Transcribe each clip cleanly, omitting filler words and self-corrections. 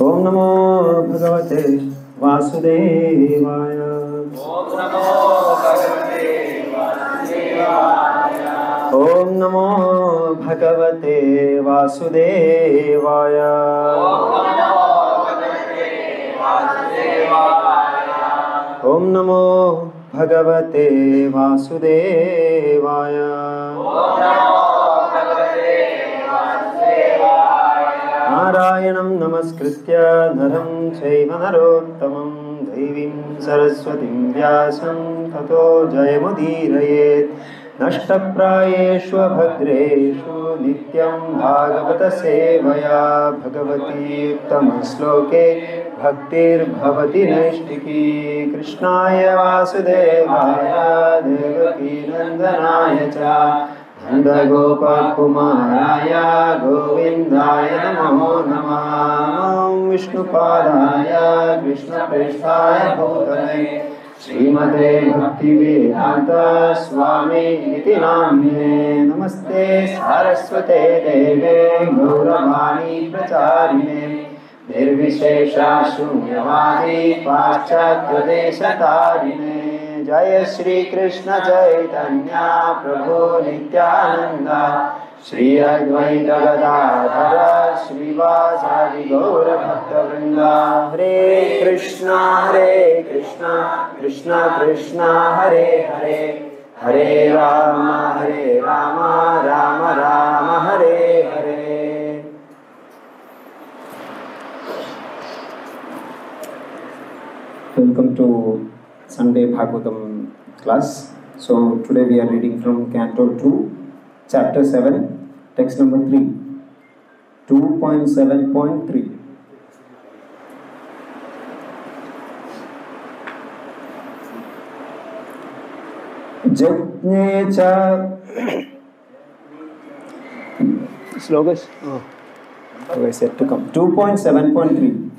ओम नमो भगवते वासुदेवाय। ओम नमो भगवते वासुदेवाय। ओम नमो भगवते वासुदेवाय। ओम नमो भगवते वासुदेवाय। ओम नमो भगवते वासुदेवाय। नारायणं नमस्कृत्य नरं चैव नरोत्तमं देवीं सरस्वतीं व्यासं ततो जयमुदीरयेत्। नष्टप्रायेषु भद्रेषु नित्यं भागवतसेवया भगवती उत्तमश्लोके भक्तिर्भवति नैष्टिकी। कृष्णाय वासुदेवाय देवकीनन्दनाय च नन्दगोपकुमाराय गोविन्दाय नमो नमः। विष्णुपादाय कृष्णप्रेष्ठाय भूतले श्रीमते भक्तिवेदान्त स्वामी इति नाम्ने। नमस्ते सारस्वते देवे गौरवाणी प्रचारिणे निर्विशेषा शून्यवादी पाश्चात्यदेशतारिणे। जय श्री कृष्ण चैतन्य प्रभु नित्यानंद श्री अद्वैत गदाधर श्रीवासादि गौर भक्तवृंद। हरे Krishna Krishna Krishna Hare Hare Hare Ram Ram Ram Hare Hare. Welcome to Sunday Bhagavatam class. So today we are reading from Canto 2, Chapter 7, text number 3, 2.7.3. Jajne cha slogas. Okay, set to come. 2.7.3.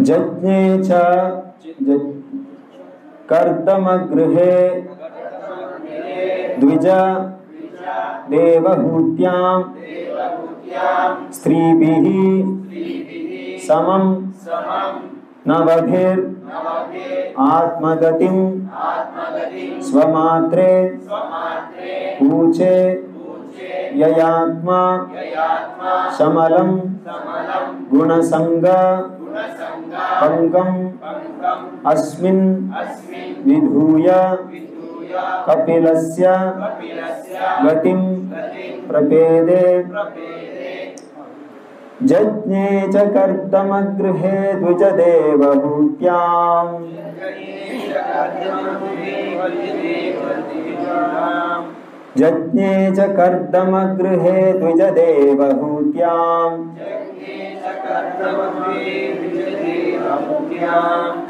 जज्ञे च कर्दमगृहे द्विज देवहूत्यां स्त्रीभिः समं नवभिर् आत्मगतिं स्वमात्रे ऊचे ययात्मा समलं गुणसंग पंकम् अस्मिन् विधूय कपिलस्य गतिं प्रपेदे। जज्ञे च कर्दमगृहे द्विजदेवहूत्यां जज्ञे च कर्दमगृहे द्विजदेवहूत्यां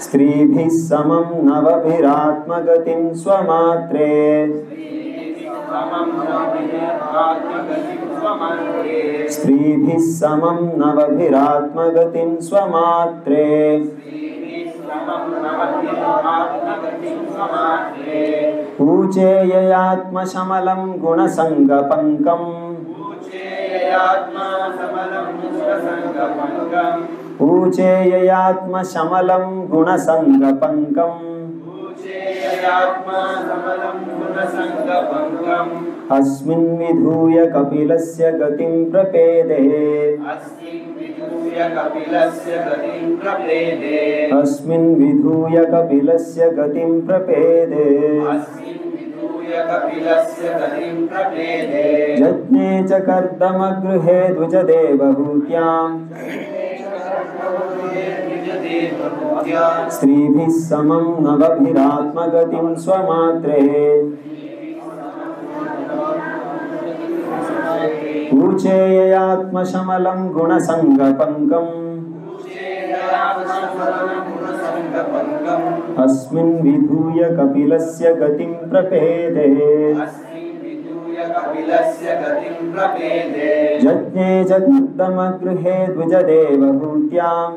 स्त्रीभिः समं नवभिरात्मगतिं स्वमात्रे स्त्रीभिः समं नवभिरात्मगतिं स्वमात्रे। ऊचेययात्मशमलं गुणसङ्गपङ्कम् ऊचेययात्मशमलं गुणसङ्गपङ्कम् अस्मिन् विधूय कपिलस्य गतिं प्रपेदे। अस्मिन् विधूय कपिलस्य गतिं प्रपेदे। जज्ञे च कर्दमगृहे द्विजदेवहूत्यां स्त्रीभिः समं नवभिरात्मगतिं स्वमात्रे ऊचेययात्मशमलं गुणसङ्गपङ्कम् अस्मिन् विधूय कपिलस्य गतिं प्रपेदे यज्ञे च कर्दमगृहे द्विजदेवहूत्यां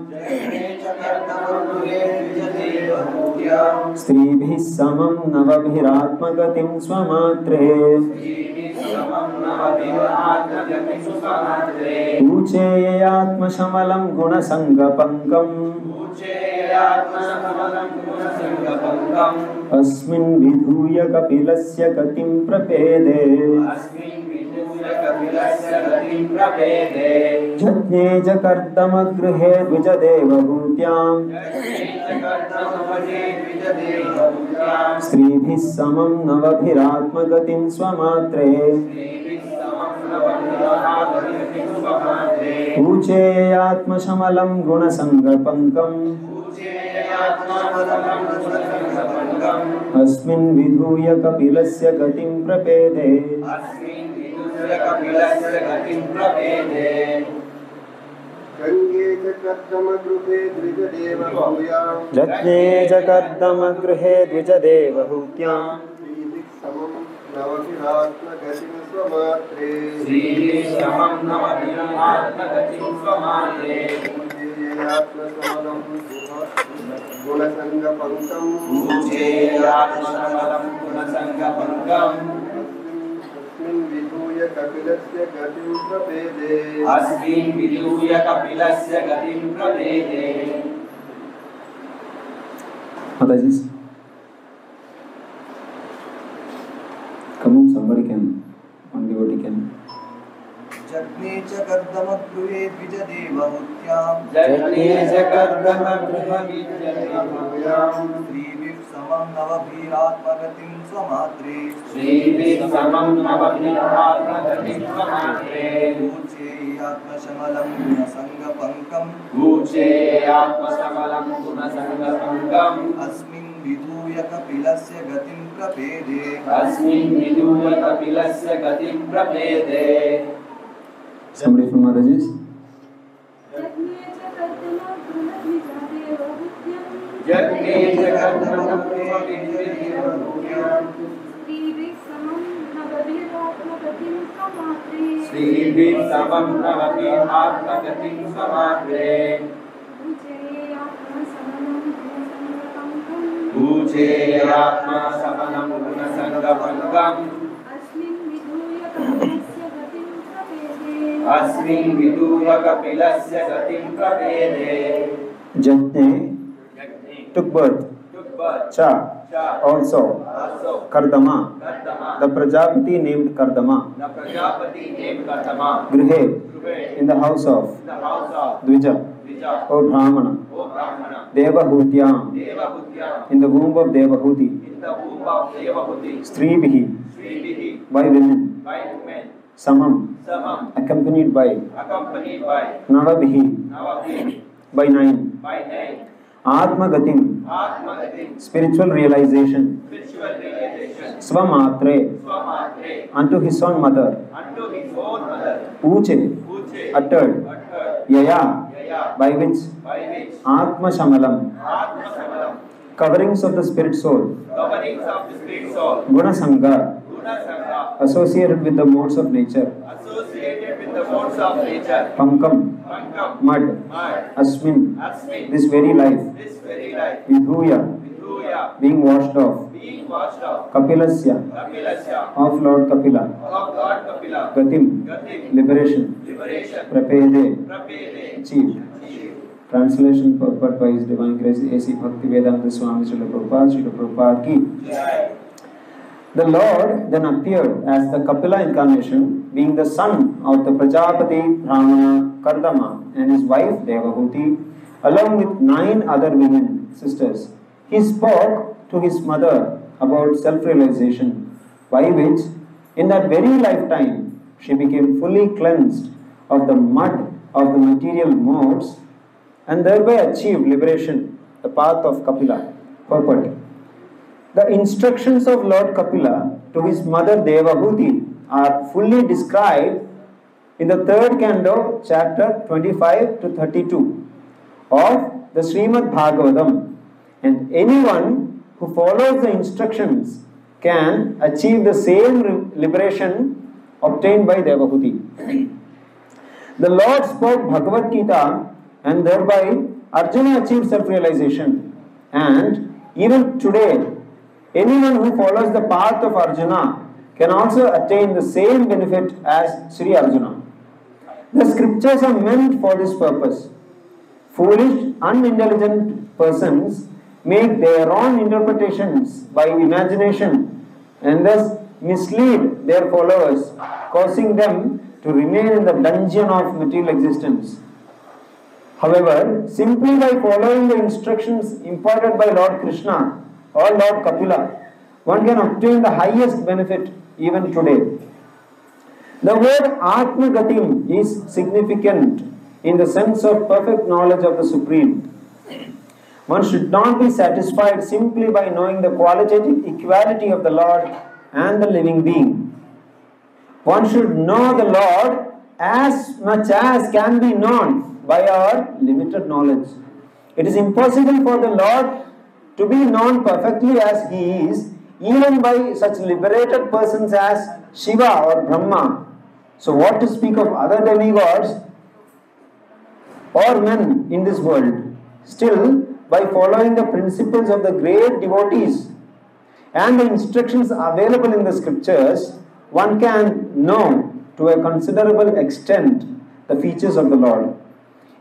स्त्रीभिः समं नवभिरात्मगतिं स्वमात्रे ऊचेयात्मशमलं गुणसङ्गपङ्कम् अस्मिन् विधूय कपिलस्य गतिं प्रपेदे यज्ञे च कर्दमगृहे द्विजदेवहूत्यां स्त्रीभिः समं नवभिरात्मगतिं स्वमात्रे ऊचेयात्मशमलं गुणसङ्गपङ्कम् अस्मिन् विधूय कपिलस्य गतिं प्रपेदे यज्ञे च कर्दमगृहे द्विजदेवहूत्यां अस्मिन् विधूय कपिलस्य गतिं प्रपेदे Mataji, come on, somebody can, one devotee can. यज्ञे च कर्दमगृहे द्विजदेवहूत्यां स्त्रीभिः समं नवभिरात्मगतिं स्वमात्रे ऊचेयात्मशमलं गुणसङ्गपङ्कम् अस्मिन् विधूय कपिलस्य गतिं प्रपेदे Somebody from Mataji's? अस्मिन् विधूय कपिलस्य गतिं प्रपेदे Jatne took birth. Cha also Kardama. The Prajapati named Kardama. Grihe in the house of Dvija. O Brahmana. Devahutyam in the womb of Devahuti. Stribhi by women. Samam accompanied by Navabhi by 9. Atmagatim spiritual realization. Swamatre unto his own mother. Uche uttered. Yaya by which Atma Shamalam coverings of the spirit soul. Guna Sangha associated with the modes of nature. Pankam mud. Asmin this very life. Vidhuya being washed off. Kapilasya of Lord Kapila. Gatim liberation. Prapede achieved. Translation purport by His Divine Grace A.C. Bhaktivedanta Swami Srila Prabhupada ki. The Lord then appeared as the Kapila incarnation, being the son of the Prajapati Brahmana Kardama and his wife Devahuti, along with 9 other women sisters. He spoke to his mother about self-realization, by which, in that very lifetime, she became fully cleansed of the mud of the material modes and thereby achieved liberation, the path of Kapila. Purport. The instructions of Lord Kapila to his mother Devahuti are fully described in the 3rd canto, chapter 25 to 32 of the Srimad Bhagavatam, And anyone who follows the instructions can achieve the same liberation obtained by Devahuti. The Lord spoke Bhagavad Gita and thereby Arjuna achieved self-realization. And even today, anyone who follows the path of Arjuna can also attain the same benefit as Sri Arjuna. The scriptures are meant for this purpose. Foolish, unintelligent persons make their own interpretations by imagination and thus mislead their followers, causing them to remain in the dungeon of material existence. However, simply by following the instructions imparted by Lord Krishna or Lord Kapila, one can obtain the highest benefit even today. The word Atmagatim is significant in the sense of perfect knowledge of the Supreme. One should not be satisfied simply by knowing the qualitative equality of the Lord and the living being. One should know the Lord as much as can be known by our limited knowledge. It is impossible for the Lord to be known perfectly as He is, even by such liberated persons as Shiva or Brahma. So what to speak of other demigods or men in this world? Still, by following the principles of the great devotees and the instructions available in the scriptures, one can know to a considerable extent the features of the Lord.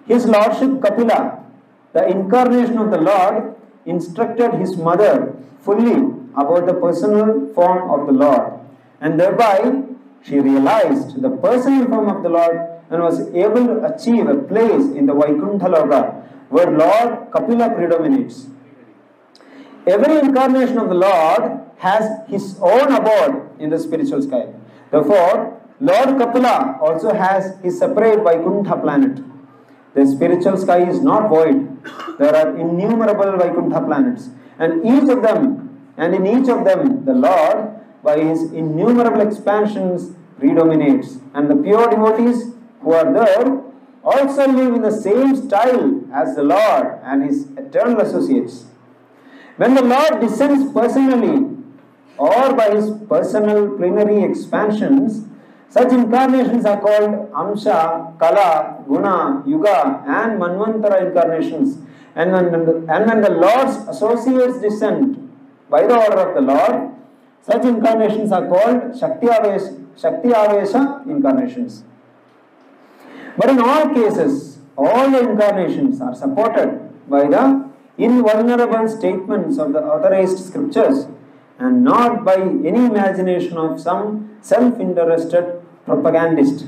His Lordship Kapila, the incarnation of the Lord, instructed his mother fully about the personal form of the Lord, and thereby she realized the personal form of the Lord and was able to achieve a place in the Vaikuntha Loka where Lord Kapila predominates. Every incarnation of the Lord has his own abode in the spiritual sky. Therefore, Lord Kapila also has his separate Vaikuntha planet. The spiritual sky is not void. There are innumerable Vaikuntha planets, and in each of them, the Lord, by his innumerable expansions, predominates, and the pure devotees who are there also live in the same style as the Lord and his eternal associates. When the Lord descends personally or by his personal plenary expansions, such incarnations are called Amsha, Kala, Guna, Yuga and Manvantara incarnations. And when the Lord's associates descend by the order of the Lord, such incarnations are called Shakti Avesha incarnations. But in all cases, all the incarnations are supported by the invulnerable statements of the authorized scriptures and not by any imagination of some self-interested propagandist.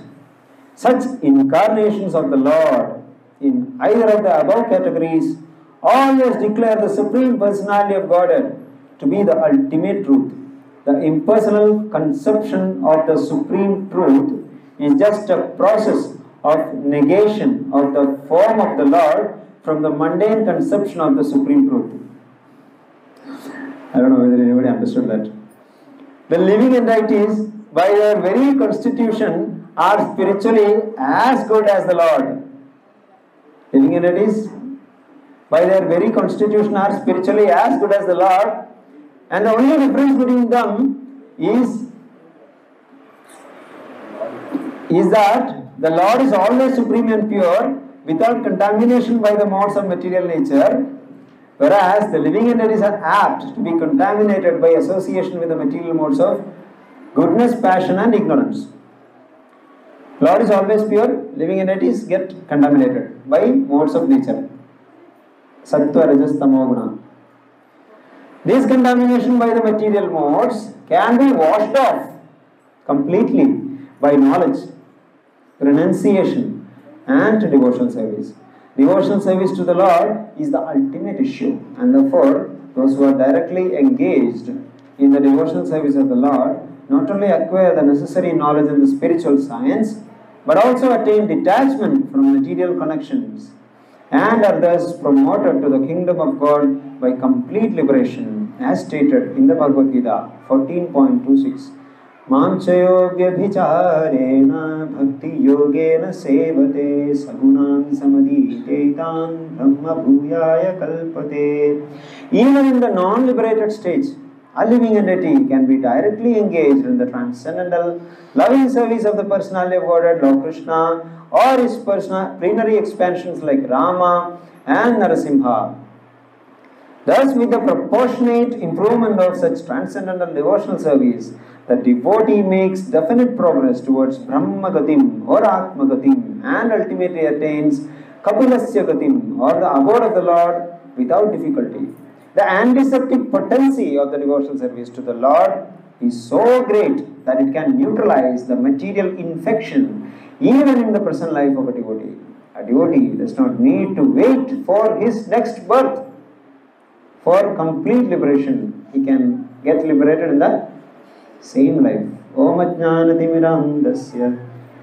Such incarnations of the Lord in either of the above categories always declare the Supreme Personality of Godhead to be the ultimate truth. The impersonal conception of the Supreme Truth is just a process of negation of the form of the Lord from the mundane conception of the Supreme Truth. I don't know whether anybody understood that. The living entities, by their very constitution, are spiritually as good as the Lord. Living entities, by their very constitution, are spiritually as good as the Lord, and the only difference between them is that the Lord is always supreme and pure, without contamination by the modes of material nature, whereas the living entities are apt to be contaminated by association with the material modes of goodness, passion and ignorance. Lord is always pure, living entities get contaminated by modes of nature. Sattva, Rajas, Tamo, Guna. This contamination by the material modes can be washed off completely by knowledge, renunciation and devotional service. Devotional service to the Lord is the ultimate issue, and therefore those who are directly engaged in the devotional service of the Lord not only acquire the necessary knowledge in the spiritual science, but also attain detachment from material connections and are thus promoted to the kingdom of God by complete liberation, as stated in the Bhagavad Gita 14.26. मांचयोग्यभिचारेण भक्तियोगेन सेवते सगुणान् समधीतेतान् ब्रह्मभूयाय कल्पते. Even in the non-liberated stage, a living entity can be directly engaged in the transcendental loving service of the personality of Godhead, Lord Krishna, or his plenary expansions like Rama and Narasimha. Thus, with the proportionate improvement of such transcendental devotional service, the devotee makes definite progress towards Brahmagatim or Atmagatim and ultimately attains Kapilasya Gatim or the abode of the Lord without difficulty. The antiseptic potency of the devotional service to the Lord is so great that it can neutralize the material infection even in the present life of a devotee. A devotee does not need to wait for his next birth for complete liberation. He can get liberated in the same life. Om Ajnanatimirandasya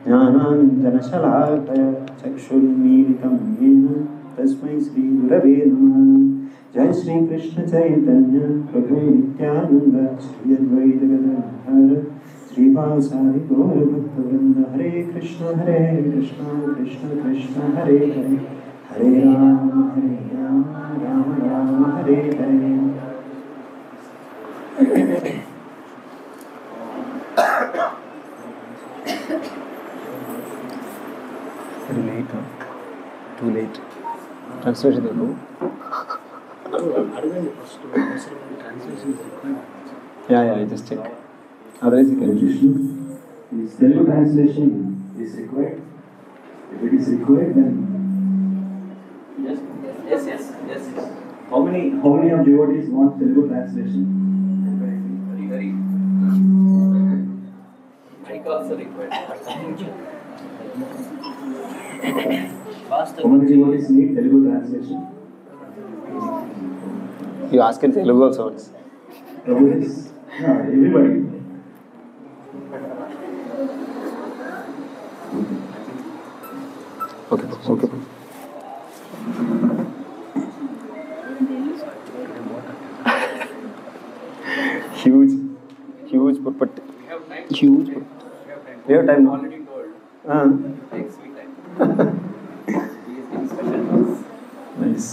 Jnananjanashalakaya Chakshurmilitam Yena Tasmai Sri Gurave Namah. Jai Shri Krishna Chaitanya Prabhu Nityananda Shri Advaita Gadadhara Shri Vasari Gaura Bhakta-vrinda. Hare Krishna Krishna Krishna Hare Hare Hare Rama Rama Rama Hare Hare. Very late, huh? Too late. Translation is no? Yeah, I just check. Otherwise you can. Is Telugu translation is required? If it is required, then Yes. how many of devotees want Telugu translation? Very. Mic also required. How many devotees need Telugu translation? You ask in Telugu also once. Devotees? No, everybody. Okay. Huge purport. We have time. Huge. We have time now. Already told. Next week time. He is giving special class. Nice.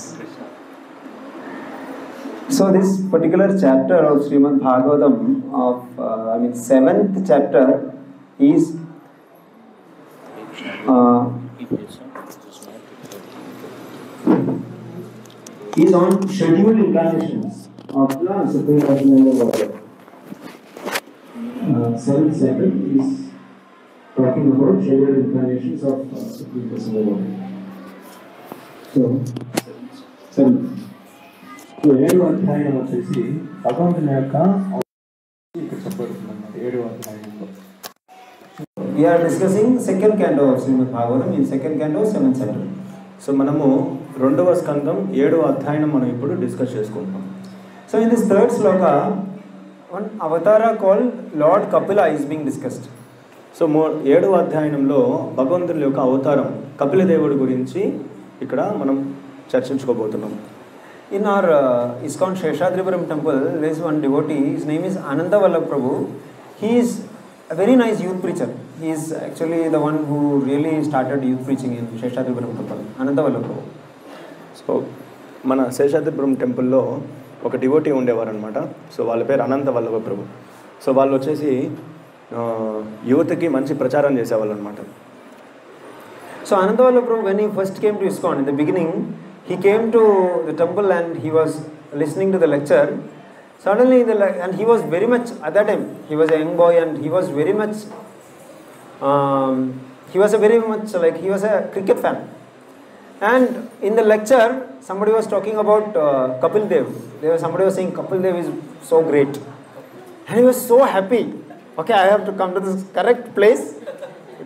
So this particular chapter of Srimad Bhagavatam of 7th chapter is on scheduled incarnations of the Supreme Personality of Godhead. 7th chapter is talking about scheduled incarnations of Supreme Personality of Godhead. So 7th. So 7వ అధ్యాయం వచ్చేసి భగవంతుని యొక్క ఇక్కడ చెప్పబడుతుంది 7వ అధ్యాయంలో. We are discussing second canto of Srimad Bhagavatam in second canto 7th chapter. So మనము 2వ స్కందం 7వ అధ్యాయం మనం ఇప్పుడు డిస్కస్ చేసుకుంటాం. So in this third sloka, one avatara called Lord Kapila is being discussed. So 7వ అధ్యాయంలో భగవంతుని యొక్క అవతారం కపిల దేవుడి గురించి ఇక్కడ మనం చర్చించుకోబోతున్నాం. In our ISKCON Sheshadripuram temple, there is one devotee, his name is Ananda Vallabh Prabhu. He is a very nice youth preacher. He is actually the one who really started youth preaching in Sheshadripuram temple, Ananda Vallabh Prabhu. So మన శేషాద్రిపురం టెంపుల్లో ఒక devotee ఉండేవారు అనమాట. So వాళ్ళ పేరు అనంత వల్లభ ప్రభు. So వాళ్ళు వచ్చేసి యువతకి మంచి ప్రచారం చేసేవాళ్ళు అనమాట. So Ananda Vallabh Prabhu, when he first came to ISKCON, in the beginning, he came to the temple and he was listening to the lecture. Suddenly, and he was very much, at that time, he was a young boy and he was very much, he was a cricket fan. And in the lecture, somebody was talking about Kapil Dev. Somebody was saying Kapil Dev is so great. And he was so happy. Okay, I have to come to this correct place.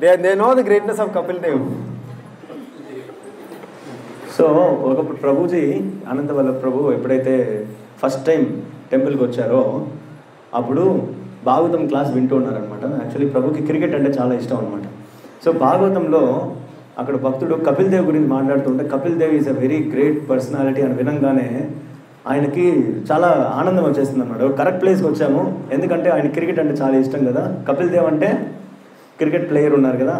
They know the greatness of Kapil Dev. So ఒకప్పుడు ప్రభుజీ అనంత వల్లభ ప్రభు ఎప్పుడైతే first time టెంపుల్కి వచ్చారో అప్పుడు Bhagavatam class వింటూ ఉన్నారనమాట. Actually ప్రభుకి cricket అంటే చాలా ఇష్టం అనమాట. సో భాగవతంలో అక్కడ భక్తుడు కపిల్ దేవ్ గురించి మాట్లాడుతుంటే Kapil Dev is a very great personality అని వినంగానే ఆయనకి చాలా ఆనందం వచ్చేస్తుంది అన్నమాట. కరెక్ట్ ప్లేస్కి వచ్చాము, ఎందుకంటే ఆయన క్రికెట్ అంటే చాలా ఇష్టం కదా. కపిల్ దేవ్ అంటే క్రికెట్ ప్లేయర్ ఉన్నారు కదా,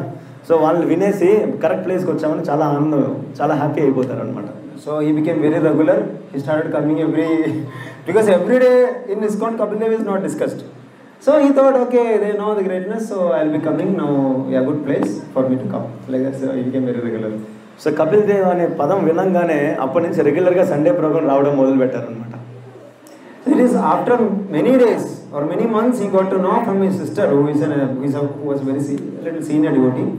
సో వాళ్ళు వినేసి కరెక్ట్ ప్లేస్కి వచ్చామని చాలా ఆనందం, చాలా హ్యాపీ అయిపోతారు అనమాట. So he became very regular. He started coming because every day in ISKCON Kapil Dev is not discussed. So he thought, okay, they know the greatness, so I'll be coming now. A good place for me to come. Like that, so he became very regular. So Kapil Dev అనే పదం వినంగానే అప్పటి నుంచి రెగ్యులర్గా Sunday programme రావడం మొదలు పెట్టారనమాట. So it is after many days or many months he got to know from his sister who was very little senior devotee.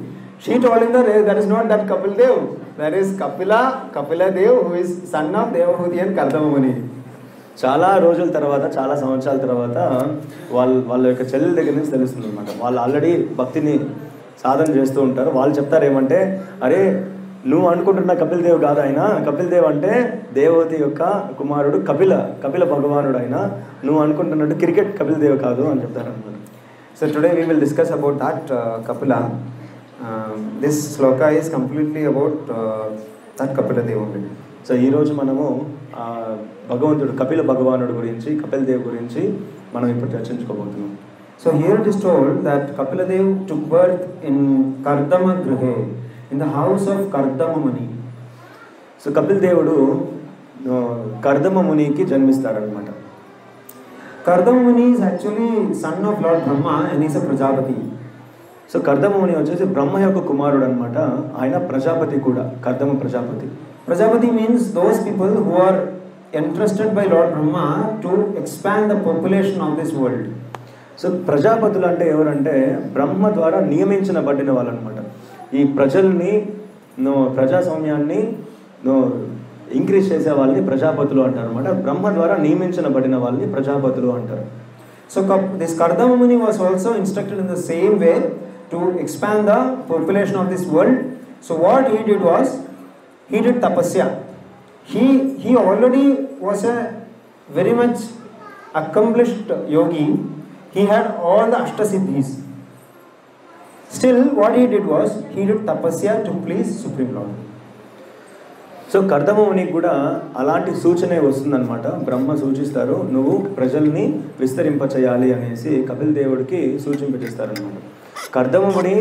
She told him that that is not that Kapil Dev. That is Kapila Dev, who is son of Devahudi and Kardama Muni. చాలా రోజుల తర్వాత, చాలా సంవత్సరాల తర్వాత వాళ్ళ యొక్క చెల్లెల దగ్గర నుంచి తెలుస్తుంది అనమాట. వాళ్ళు ఆల్రెడీ భక్తిని సాధన చేస్తూ ఉంటారు. వాళ్ళు చెప్తారు ఏమంటే, అరే నువ్వు అనుకుంటున్న కపిల్ దేవ్ కాదు ఆయన, కపిల్ దేవ్ అంటే దేవవతి యొక్క కుమారుడు కపిల భగవానుడు ఆయన, నువ్వు అనుకుంటున్నట్టు క్రికెట్ కపిల్ దేవ్ కాదు అని చెప్తారు అనమాట. So today we will discuss about that Kapila. This sloka is completely about that Kapila Dev only. So ఈరోజు మనము భగవంతుడు కపిల భగవానుడు గురించి, కపిల్ దేవ్ గురించి మనం ఇప్పుడు చర్చించుకోబోతున్నాం. So here it is told that Kapila Dev took birth in Kardama Grihe, in the house of Kardama Muni. So Kapil దేవుడు Kardama మునికి జన్మిస్తారనమాట. Kardama Muni is actually son of Lord Brahma and he is a Prajapati. So Kardama ముని వచ్చేసి బ్రహ్మ యొక్క కుమారుడు అనమాట. ఆయన ప్రజాపతి కూడా, Kardama Prajapati. Prajapati means those people who are entrusted by Lord Brahma to expand the population of this world. So ప్రజాపతులు అంటే ఎవరంటే బ్రహ్మ ద్వారా నియమించబడిన వాళ్ళు అనమాట. ఈ ప్రజల్ని ప్రజాస్వామ్యాన్ని ఇంక్రీజ్ చేసే వాళ్ళని ప్రజాపతులు అంటారు అనమాట. బ్రహ్మ ద్వారా నియమించబడిన వాళ్ళని ప్రజాపతులు అంటారు. So this Kardama Muni was also instructed in the same way to expand the population of this world. So what he did was, he did tapasya. He already was a very much accomplished yogi. He had all the Ashtasiddhis. Still what he did was, he did tapasya to please Supreme Lord. So Kardama మునికి కూడా అలాంటి సూచనే వస్తుందన్నమాట. బ్రహ్మ సూచిస్తారు, నువ్వు ప్రజల్ని విస్తరింపచేయాలి అనేసి కపిల్ దేవుడికి సూచింపజేస్తారనమాట. కర్దమ ముని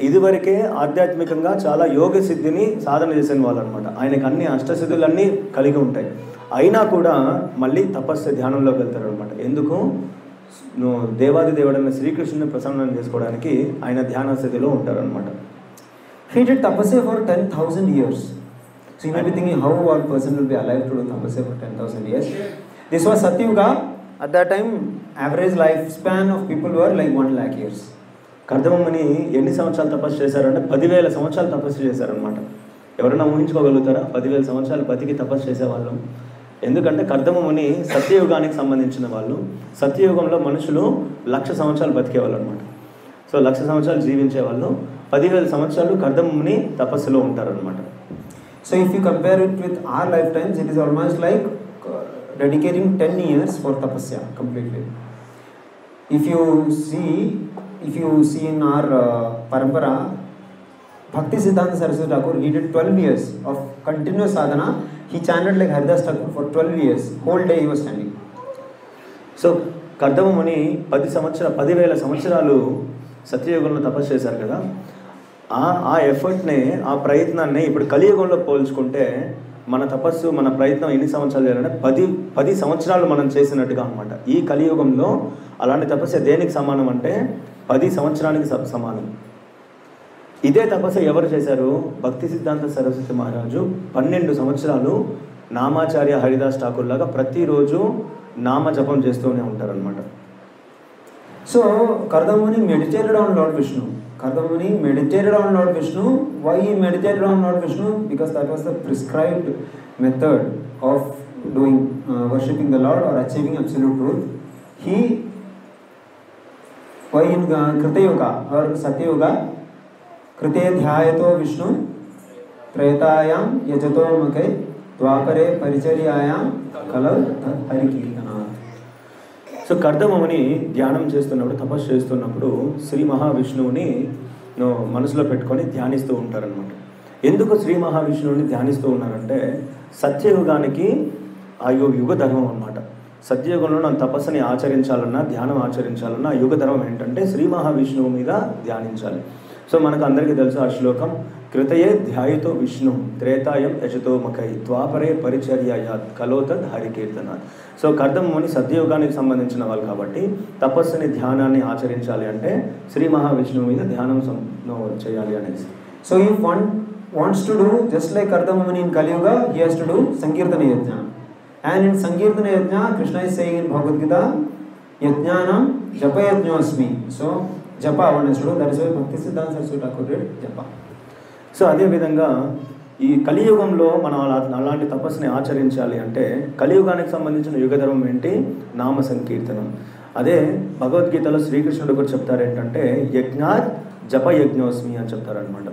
ఇదివరకే ఆధ్యాత్మికంగా చాలా యోగ సిద్ధిని సాధన చేసిన వాళ్ళు అనమాట. ఆయనకు అన్ని అష్టసిద్ధులన్నీ కలిగి ఉంటాయి. అయినా కూడా మళ్ళీ తపస్సు ధ్యానంలోకి వెళ్తారు అనమాట. ఎందుకు? దేవాది దేవుడైన శ్రీకృష్ణుని ప్రసన్నం చేసుకోవడానికి ఆయన ధ్యాన స్థితిలో ఉంటారనమాట. He did tapasya for 10,000 years. So you may be thinking, how one person will be alive to do tapasya for 10,000 years? This was Satyuga. At that time, average lifespan of people were like 1 lakh years. Kardama ముని ఎన్ని సంవత్సరాలు తపస్సు చేశారంటే 10,000 సంవత్సరాలు తపస్సు చేశారనమాట. ఎవరైనా ఊహించుకోగలుగుతారా 10,000 సంవత్సరాలు బతికి తపస్సు చేసేవాళ్ళు? ఎందుకంటే కర్దమ ముని సత్యయుగానికి సంబంధించిన వాళ్ళు. సత్యయుగంలో మనుషులు 1,00,000 సంవత్సరాలు బతికేవాళ్ళు అనమాట. సో 1,00,000 సంవత్సరాలు జీవించేవాళ్ళు. 10,000 సంవత్సరాలు కర్దమ ముని తపస్సులో ఉంటారనమాట. So if you compare it with our lifetimes, it is almost like dedicating 10 years for tapasya completely. If you see in our parampara, Bhakti Siddhanta Saraswati Thakur, he did 12 years of continuous sadhana. He chanted like Haridas Thakur for 12 years. Whole day he was standing. So Kardama ముని 10,000 సంవత్సరాలు సత్యయుగంలో తపస్సు చేశారు కదా. ఆ ఎఫర్ట్ని, ఆ ప్రయత్నాన్ని ఇప్పుడు కలియుగంలో పోల్చుకుంటే మన తపస్సు, మన ప్రయత్నం ఎన్ని సంవత్సరాలు చేయాలంటే 10 సంవత్సరాలు మనం చేసినట్టుగా అనమాట. ఈ కలియుగంలో అలాంటి తపస్సు దేనికి సమానం అంటే 10 సంవత్సరానికి సమానం. ఇదే తపస్సు ఎవరు చేశారు? భక్తి సిద్ధాంత సరస్వతి మహారాజు 12 సంవత్సరాలు నామాచార్య హరిదాస్ ఠాకూర్ లాగా ప్రతిరోజు నామ జపం చేస్తూనే ఉంటారనమాట. So Kardama Muni meditated on Lord Vishnu. Kardama Muni meditated on Lord Vishnu. Why he meditated on Lord Vishnu? Because that was the prescribed method of doing worshipping the Lord or achieving absolute truth. Why in Krita Yuga or Satya Yuga, Krite dhyayato Vishnu Tretayam yajato mukhe Dwapare paricharyayam kalau harikirtana. So Kardama ముని ధ్యానం చేస్తున్నప్పుడు, తపస్సు చేస్తున్నప్పుడు శ్రీ మహావిష్ణువుని మనసులో పెట్టుకొని ధ్యానిస్తూ ఉంటారనమాట. ఎందుకు శ్రీ మహావిష్ణువుని ధ్యానిస్తూ ఉన్నారంటే సత్యయుగానికి ఆ యుగ ధర్మం అన్నమాట. సత్యయుగంలో మనం తపస్సుని ఆచరించాలన్నా, ధ్యానం ఆచరించాలన్నా ఆ యుగ ధర్మం ఏంటంటే శ్రీ మహావిష్ణువు మీద ధ్యానించాలి. సో మనకు అందరికీ తెలుసు ఆ శ్లోకం, కృతయే ధ్యాయతో విష్ణు త్రేతాయం యశతో మకై ద్వాపరే పరిచర్యాయాత్ కలోతద్ హరికీర్తనాత్. సో కర్దముని సత్యయుగానికి సంబంధించిన వాళ్ళు కాబట్టి తపస్సుని ధ్యానాన్ని ఆచరించాలి అంటే శ్రీ మహావిష్ణువు మీద ధ్యానం చేయాలి అనేసి. So if one wants to do just like Kardama Muni in Kali Yuga, he has to do Sankirtana Yajna. And in Sankirtana Yajna, Krishna is saying in Bhagavad Gita, Yajnanam Japa Yajnosmi. So Japa one has to do, that is why Bhakti Siddhanta Saraswati Thakur did Japa. So అదేవిధంగా ఈ కలియుగంలో మనం అలాంటి తపస్సుని ఆచరించాలి అంటే కలియుగానికి సంబంధించిన యుగధర్మం ఏంటి? నామ సంకీర్తనం. అదే భగవద్గీతలో శ్రీకృష్ణుడు కూడా చెప్తారు ఏంటంటే యజ్ఞాత్ జప యజ్ఞోస్మి అని చెప్తారనమాట.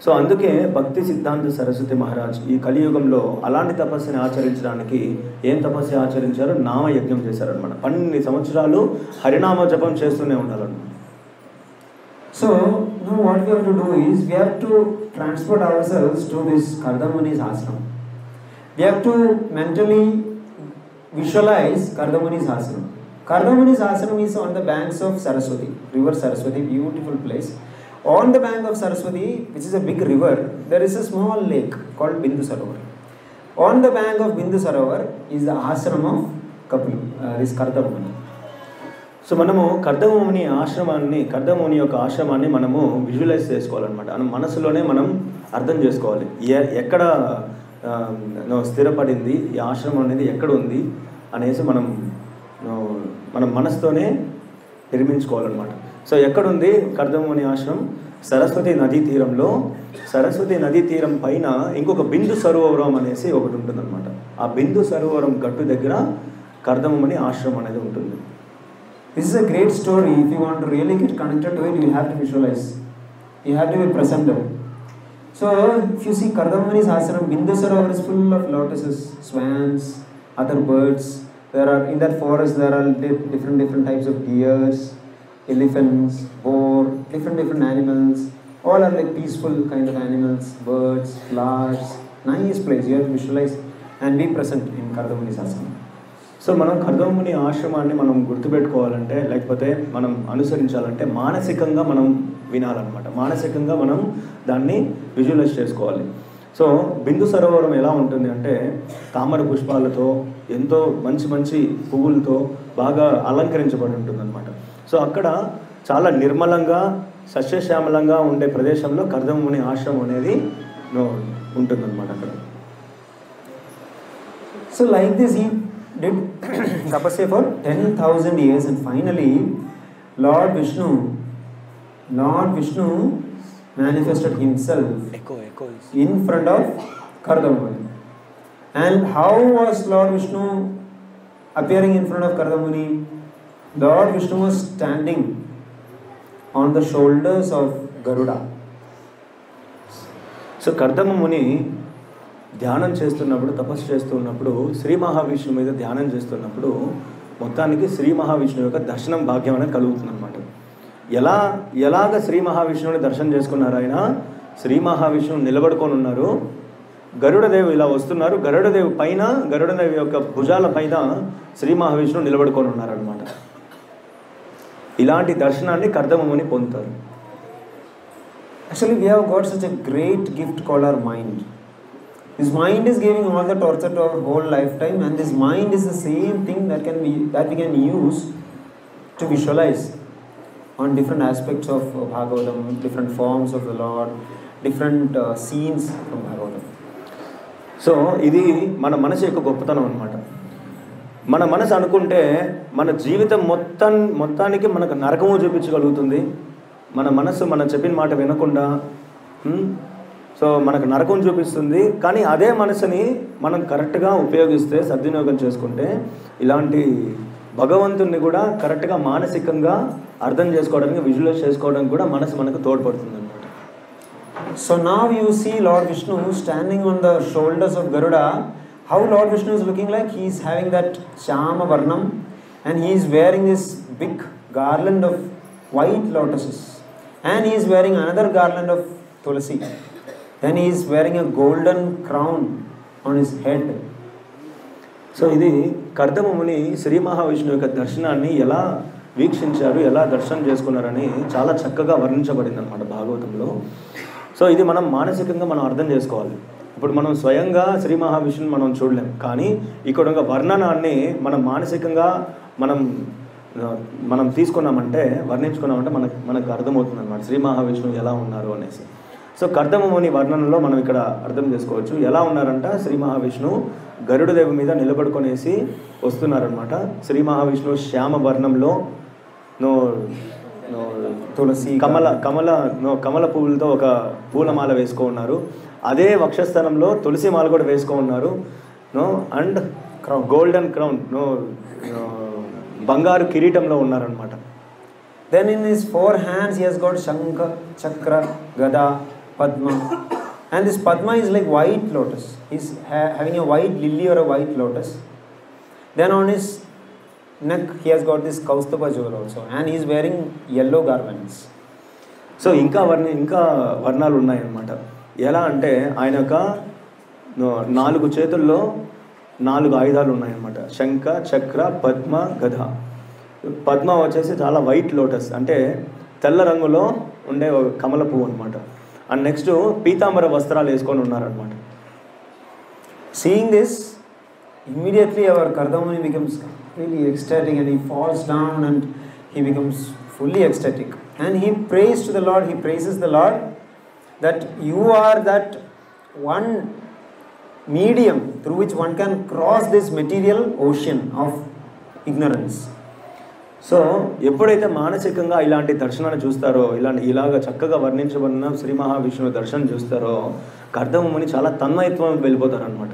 సో అందుకే భక్తి సిద్ధాంత సరస్వతి మహారాజ్ ఈ కలియుగంలో అలాంటి తపస్సుని ఆచరించడానికి ఏం తపస్సు ఆచరించారో నామయజ్ఞం చేశారనమాట. 12 సంవత్సరాలు హరినామ జపం చేస్తూనే ఉండాలన్నమాట. So now what we have to do is we have to transport ourselves to this Kardama Muni's ashram. We have to mentally visualize Kardama Muni's ashram. Kardama Muni's ashram is on the banks of Saraswati, river Saraswati, beautiful place. On the bank of Saraswati, which is a big river, there is a small lake called Bindu Sarovar. On the bank of Bindu Sarovar is the ashram of this Kardama Muni. So మనము కర్దముని యొక్క ఆశ్రమాన్ని మనము visualise చేసుకోవాలన్నమాట. మన మనసులోనే మనం అర్థం చేసుకోవాలి ఎక్కడ స్థిరపడింది ఈ ఆశ్రమం అనేది, ఎక్కడ ఉంది అనేసి మనం మనసుతోనే నిర్మించుకోవాలన్నమాట. సో ఎక్కడుంది కర్దముని ఆశ్రమం? సరస్వతి నదీ తీరంలో, సరస్వతి నదీ తీరం పైన ఇంకొక బిందు సరోవరం అనేసి ఒకటి ఉంటుందన్నమాట. ఆ బిందు సరోవరం గట్టు దగ్గర కర్దముని ఆశ్రమం అనేది ఉంటుంది. This is a great story. If you want to really get connected to it, you have to visualize. You have to be present there. So, if you see Kardama Muni's ashram, Bindu Sarovar is full of lotuses, swans, other birds. There are in that forest there are different types of deers, elephants, boar, different animals. All are like peaceful kind of animals, birds, flowers. Nice place. You have to visualize and be present in Kardama Muni's ashram. So మనం కర్దముని ఆశ్రమాన్ని మనం గుర్తుపెట్టుకోవాలంటే, లేకపోతే మనం అనుసరించాలంటే మానసికంగా మనం వినాలన్నమాట. మానసికంగా మనం దాన్ని విజువలైజ్ చేసుకోవాలి. సో బిందు సరోవరం ఎలా ఉంటుంది అంటే తామర పుష్పాలతో, ఎంతో మంచి పువ్వులతో బాగా అలంకరించబడి ఉంటుందన్నమాట. సో అక్కడ చాలా నిర్మలంగా సస్యశ్యామలంగా ఉండే ప్రదేశంలో కర్దముని ఆశ్రమం అనేది ఉంటుందన్నమాట అక్కడ. So like this he did tapasya for 10,000 years, and finally Lord Vishnu manifested himself in front of Kardama Muni. And how was Lord Vishnu appearing in front of Kardama Muni? Lord Vishnu was standing on the shoulders of Garuda. So Kardama ముని ధ్యానం చేస్తున్నప్పుడు, తపస్సు చేస్తున్నప్పుడు, శ్రీ మహావిష్ణువు మీద ధ్యానం చేస్తున్నప్పుడు మొత్తానికి శ్రీ మహావిష్ణువు యొక్క దర్శనం భాగ్యం అనేది కలుగుతుందన్నమాట. ఎలాగ శ్రీ మహావిష్ణువుని దర్శనం చేసుకున్నారు? ఆయన శ్రీ మహావిష్ణువు నిలబడుకొని ఉన్నారు, గరుడదేవి ఇలా వస్తున్నారు, గరుడదేవి యొక్క భుజాల పైన శ్రీ మహావిష్ణువు నిలబడుకొని ఉన్నారనమాట. ఇలాంటి దర్శనాన్ని కర్దమ ముని పొందుతారు. Actually we have got such a great gift called our mind. This mind is giving all the torture to our whole lifetime, and this mind is the same thing that we can use to visualize on different aspects of Bhagavatam, different forms of the Lord, different scenes from Bhagavatam. So ఇది మన మనసు యొక్క గొప్పతనం అన్నమాట. మన మనసు అనుకుంటే మన జీవితం మొత్తానికి మనకు నరకము చూపించగలుగుతుంది. మన మనసు మనం చెప్పిన మాట వినకుండా సో మనకు నరకం చూపిస్తుంది. కానీ అదే మనసుని మనం కరెక్ట్గా ఉపయోగిస్తే, సద్వినియోగం చేసుకుంటే ఇలాంటి భగవంతుని కూడా కరెక్ట్గా మానసికంగా అర్థం చేసుకోవడానికి, విజువలైజ్ చేసుకోవడానికి కూడా మనసు మనకు తోడ్పడుతుంది అన్నమాట. So now you see Lord Vishnu standing on the shoulders of Garuda. How Lord Vishnu is looking like? He is having that Shama Varnam, and he is wearing this big garland of white lotuses, and he is wearing another garland of Tulasi. Then he is wearing a golden crown on his head. So ఇది కర్దమముని శ్రీ మహావిష్ణువు యొక్క దర్శనాన్ని ఎలా వీక్షించారు, ఎలా దర్శనం చేసుకున్నారని చాలా చక్కగా వర్ణించబడింది అనమాట భాగవతంలో. సో ఇది మనం మానసికంగా మనం అర్థం చేసుకోవాలి. ఇప్పుడు మనం స్వయంగా శ్రీ మహావిష్ణువుని మనం చూడలేం, కానీ ఇక్కడ ఒక వర్ణనాన్ని మనం మానసికంగా మనం తీసుకున్నామంటే, వర్ణించుకున్నామంటే మనకు అర్థమవుతుంది అనమాట శ్రీ మహావిష్ణువు ఎలా ఉన్నారు అనేసి. సో కర్దమముని వర్ణనలో మనం ఇక్కడ అర్థం చేసుకోవచ్చు. ఎలా ఉన్నారంట, శ్రీ మహావిష్ణువు గరుడదేవి మీద నిలబడుకొనేసి వస్తున్నారనమాట. శ్రీ మహావిష్ణువు శ్యామ వర్ణంలో తులసి కమల పువ్వులతో ఒక పూలమాల వేసుకో ఉన్నారు. అదే వక్షస్థానంలో తులసి మాల కూడా వేసుకో ఉన్నారు. అండ్ గోల్డెన్ క్రౌన్ బంగారు కిరీటంలో ఉన్నారనమాట. Then in his 4 hands he has got Shankha, Chakra, Gada, Padma. And this Padma is like white lotus. He's having a white lily or a white lotus. Then on his neck he has got this Kaustubha jewel also. And he is wearing yellow garments. So ఇంకా వర్ణాలు ఉన్నాయన్నమాట. ఎలా అంటే ఆయన యొక్క 4 చేతుల్లో 4 ఆయుధాలు ఉన్నాయన్నమాట. శంఖ, చక్ర, పద్మ, గద. పద్మ వచ్చేసి చాలా వైట్ లోటస్, అంటే తెల్ల రంగులో ఉండే కమల పువ్వు అనమాట. అండ్ నెక్స్ట్ పీతాంబర వస్త్రాలు వేసుకొని ఉన్నారనమాట. Seeing this, immediately our Kardamuni becomes really ecstatic and he falls down and he becomes fully ecstatic. And he prays to the Lord, he praises the Lord that you are that one medium through which one can cross this material ocean of ignorance. So ఎప్పుడైతే మానసికంగా ఇలాంటి దర్శనాన్ని చూస్తారో, ఇలాగ చక్కగా వర్ణించబడిన శ్రీ మహావిష్ణువు దర్శనం చూస్తారో, కర్దమముని చాలా తన్మయత్వంలోకి వెళ్ళిపోతారనమాట.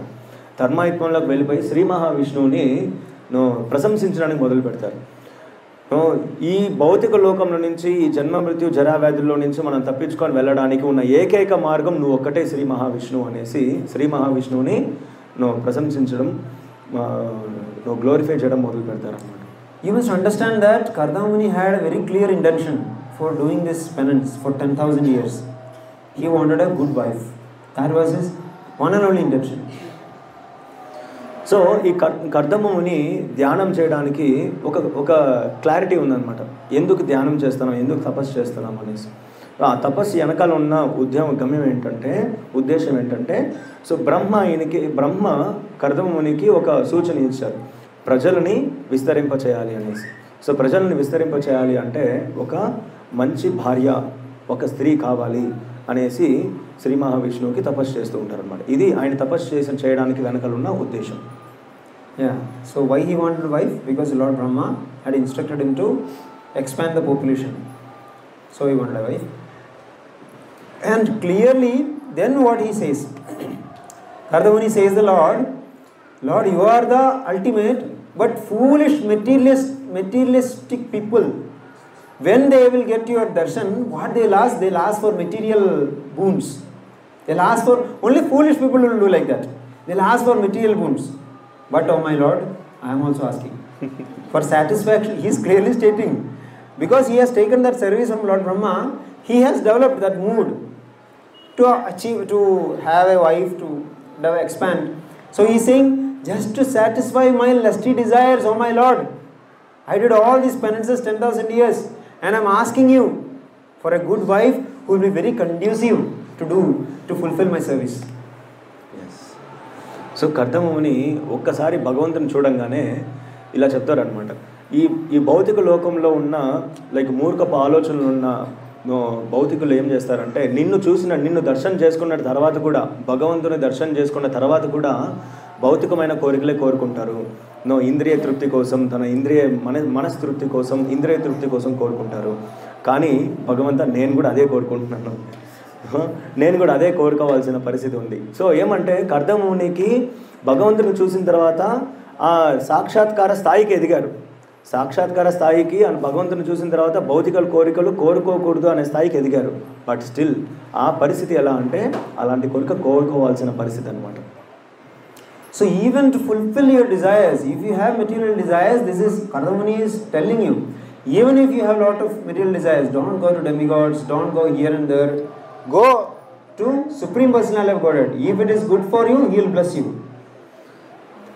తన్మయత్వంలోకి వెళ్ళిపోయి శ్రీ మహావిష్ణువుని ప్రశంసించడానికి మొదలు పెడతారు. ఈ భౌతిక లోకంలో నుంచి, ఈ జన్మ మృత్యు జరావ్యాధుల్లో నుంచి మనం తప్పించుకొని వెళ్ళడానికి ఉన్న ఏకైక మార్గం నువ్వు ఒక్కటే శ్రీ మహావిష్ణువు అనేసి శ్రీ మహావిష్ణువుని ప్రశంసించడం, గ్లోరిఫై చేయడం మొదలు పెడతారన్నమాట. You must understand that Kardamuni had a very clear intention for doing this penance for 10,000 years. He wanted a good wife. That was his one and only intention. So ఈ కర్దమముని ధ్యానం చేయడానికి ఒక క్లారిటీ ఉందన్నమాట. ఎందుకు ధ్యానం చేస్తున్నాం, ఎందుకు తపస్సు చేస్తున్నాం అనేసి. ఆ తపస్సు వెనకాల ఉన్న ఉద్దేశం ఏంటంటే సో బ్రహ్మ కర్దమమునికి ఒక సూచన ఇచ్చారు, ప్రజలని విస్తరింపచేయాలి అనేసి. సో ప్రజలను విస్తరింపచేయాలి అంటే ఒక మంచి భార్య, ఒక స్త్రీ కావాలి అనేసి శ్రీ మహావిష్ణువుకి తపస్సు చేస్తూ ఉంటారు అనమాట. ఇది ఆయన తపస్సు చేయడానికి వెనకాల ఉన్న ఉద్దేశం. So why he wanted a wife? Because Lord Brahma had instructed him to expand the population. So he wanted a wife. And clearly then what he says, Kardamuni says the Lord, you are the ultimate, but foolish materialistic people, when they will get your darshan, what they'll ask for material boons. They'll ask for, only foolish people will do like that. They'll ask for material boons. But oh my Lord, I am also asking for satisfaction. He is clearly stating, because he has taken that service from Lord Brahma, he has developed that mood to achieve, to have a wife, to expand. So he is saying, just to satisfy my lusty desires, oh my Lord, I did all these penances 10,000 years, and I am asking you for a good wife who will be very conducive to fulfill my service. So Kardamamuni ఒక్కసారి భగవంతుని చూడంగానే ఇలా చెప్తారనమాట. ఈ భౌతిక లోకంలో ఉన్న మూర్ఖపు ఆలోచనలు ఉన్న భౌతికులు ఏం చేస్తారంటే, నిన్ను దర్శనం చేసుకున్న తర్వాత కూడా, భగవంతుని దర్శనం చేసుకున్న తర్వాత కూడా భౌతికమైన కోరికలే కోరుకుంటారు. ఇంద్రియ తృప్తి కోసం, తన మనస్తృప్తి కోసం, ఇంద్రియ తృప్తి కోసం కోరుకుంటారు. కానీ భగవంతా, నేను కూడా అదే కోరుకుంటున్నాను, నేను కూడా అదే కోరుకోవాల్సిన పరిస్థితి ఉంది. సో ఏమంటే కర్దమునికి భగవంతుని చూసిన తర్వాత ఆ సాక్షాత్కార స్థాయికి ఎదిగారు. సాక్షాత్కార స్థాయికి భగవంతుని చూసిన తర్వాత భౌతిక కోరికలు కోరుకోకూడదు అనే స్థాయికి ఎదిగారు. బట్ స్టిల్ ఆ పరిస్థితి ఎలా అంటే అలాంటి కోరిక కోరుకోవాల్సిన పరిస్థితి అనమాట. So even to fulfill your desires, if you have material desires, this is Kardamuni is telling you, even if you have a lot of material desires, don't go to demigods, don't go here and there, go to Supreme Personality of Godhead. If it is good for you, he will bless you.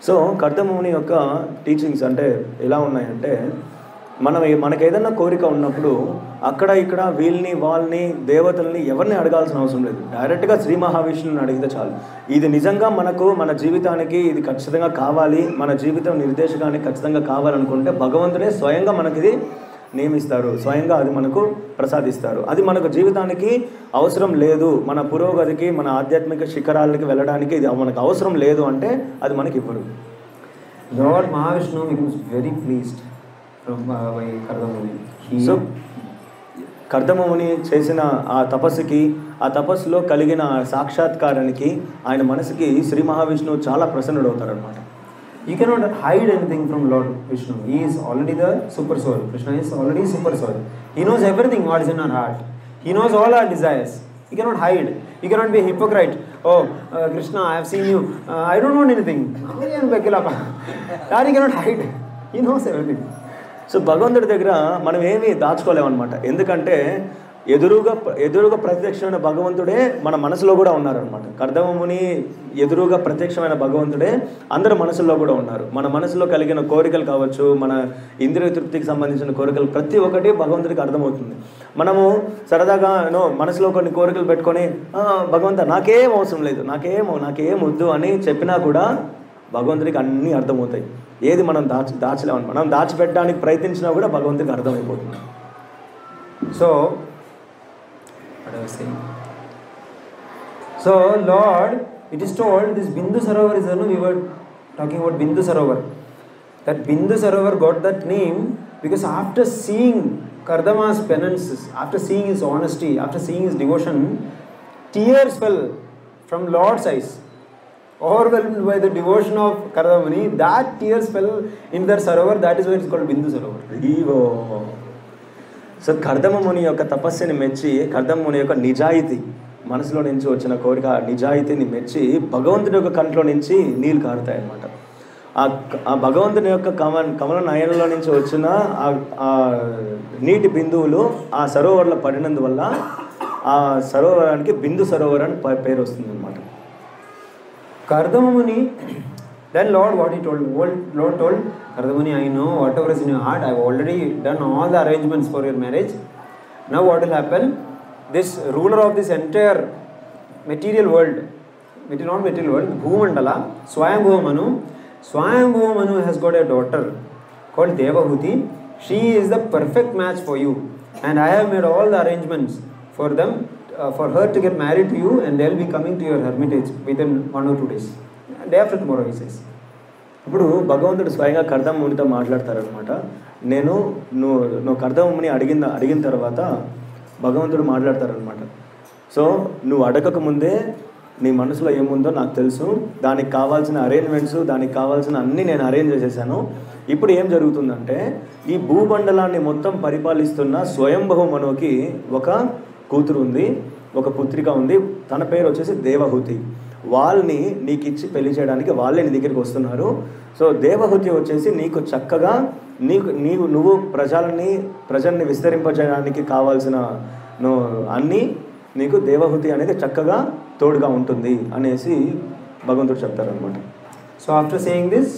So Kardamuni యొక్క teachings అంటే ఎలా ఉన్నాయంటే, మనకు ఏదైనా కోరిక ఉన్నప్పుడు అక్కడ ఇక్కడ వీళ్ళని వాళ్ళని దేవతల్ని ఎవరిని అడగాల్సిన అవసరం లేదు. డైరెక్ట్గా శ్రీ మహావిష్ణువుని అడిగితే చాలు. ఇది నిజంగా మన జీవితానికి ఇది ఖచ్చితంగా కావాలి, మన జీవితం నిర్దేశకానికి ఖచ్చితంగా కావాలనుకుంటే భగవంతుడే స్వయంగా మనకిది నియమిస్తారు, స్వయంగా అది మనకు ప్రసాదిస్తారు. అది మనకు జీవితానికి అవసరం లేదు, మన పురోగతికి మన ఆధ్యాత్మిక శిఖరాలకి వెళ్ళడానికి ఇది మనకు అవసరం లేదు అంటే అది మనకి ఇవ్వరు. Lord Mahavishnu becomes very pleased by Kardamuni. So Kardamamuni చేసిన ఆ తపస్సుకి, ఆ తపస్సులో కలిగిన సాక్షాత్కారానికి ఆయన మనసుకి శ్రీ మహావిష్ణువు చాలా ప్రసన్నుడవుతారనమాట. You cannot hide anything from Lord Vishnu. He is already the super soul. Krishna is already super soul. He knows everything what is in our heart. He knows all our desires. You cannot hide. You cannot be a hypocrite. Oh, Krishna, I have seen you. I don't want anything. That you cannot hide. He knows everything. So భగవంతుడి దగ్గర మనం ఏమీ దాచుకోలేమన్నమాట. ఎందుకంటే ఎదురుగా ప్రత్యక్షమైన భగవంతుడే మన మనసులో కూడా ఉన్నారనమాట. కర్దమముని ఎదురుగా ప్రత్యక్షమైన భగవంతుడే అందరి మనసుల్లో కూడా ఉన్నారు. మన మనసులో కలిగిన కోరికలు కావచ్చు, మన ఇంద్రియ తృప్తికి సంబంధించిన కోరికలు ప్రతి ఒక్కటి భగవంతుడికి అర్థమవుతుంది. మనము సరదాగా మనసులో కొన్ని కోరికలు పెట్టుకొని భగవంతుడా నాకేం అవసరం లేదు, నాకేం వద్దు అని చెప్పినా కూడా భగవంతుడికి అన్నీ అర్థమవుతాయి. ఏది మనం దాచలేమని మనం దాచిపెట్టడానికి ప్రయత్నించినా కూడా భగవంతుడికి అర్థమైపోతుంది. So, what I was saying. So, Lord, it is told this Bindu Sarovar is, we were talking about Bindu Sarovar. That Bindu Sarovar got that name because after seeing Kardama's penances, after seeing his honesty, after seeing his devotion, tears fell from Lord's eyes. Overwhelmed by the devotion of Kardamuni, that tears fell in their Sarovar. That is why it is called Bindu Sarovar. So Kardamamuni యొక్క తపస్సుని మెచ్చి, కర్దమముని యొక్క నిజాయితీ, మనసులో నుంచి వచ్చిన కోరిక నిజాయితీని మెచ్చి భగవంతుని యొక్క కంట్లో నుంచి నీళ్ళు కారుతాయి అన్నమాట. ఆ భగవంతుని యొక్క కమల నయనంలో నుంచి వచ్చిన ఆ నీటి బిందువులు ఆ సరోవర్లో పడినందువల్ల ఆ సరోవరానికి బిందు సరోవర్ అని పేరు వస్తుంది అన్నమాట. Kardamuni, then Lord, what he told? Lord told, Kardamuni, I know whatever is in your heart. I have already done all the arrangements for your marriage. Now what will happen? This ruler of this entire material world, not material world, Bhumandala, Swayambhuva Manu has got a daughter called Devahuti. She is the perfect match for you. And I have made all the arrangements for them, for her to get married to you, and they will be coming to your hermitage within 1 or 2 days. Day after tomorrow, he says. ఇప్పుడు భగవంతుడు స్వయంగా కర్దమమునితో మాట్లాడతారనమాట. నువ్వు కర్దమముని అడిగిన తర్వాత భగవంతుడు మాట్లాడతారనమాట. So నువ్వు అడగక ముందే నీ మనసులో ఏముందో నాకు తెలుసు, దానికి కావాల్సిన అరేంజ్మెంట్స్, దానికి కావాల్సిన అన్నీ నేను అరేంజ్ చేసేసాను. ఇప్పుడు ఏం జరుగుతుందంటే ఈ భూమండలాన్ని మొత్తం పరిపాలిస్తున్న స్వయంభవ మనుకి ఒక కూతురు ఉంది, ఒక పుత్రిక ఉంది. తన పేరు వచ్చేసి దేవహూతి. వాళ్ళని నీకు ఇచ్చి పెళ్లి చేయడానికి వాళ్ళే నీ దగ్గరికి వస్తున్నారు. సో దేవహూతి వచ్చేసి నీకు చక్కగా నువ్వు ప్రజల్ని విస్తరింపజేయడానికి కావాల్సిన అన్నీ నీకు దేవహూతి అనేది చక్కగా తోడుగా ఉంటుంది అనేసి భగవంతుడు చెప్తారనమాట. So after saying this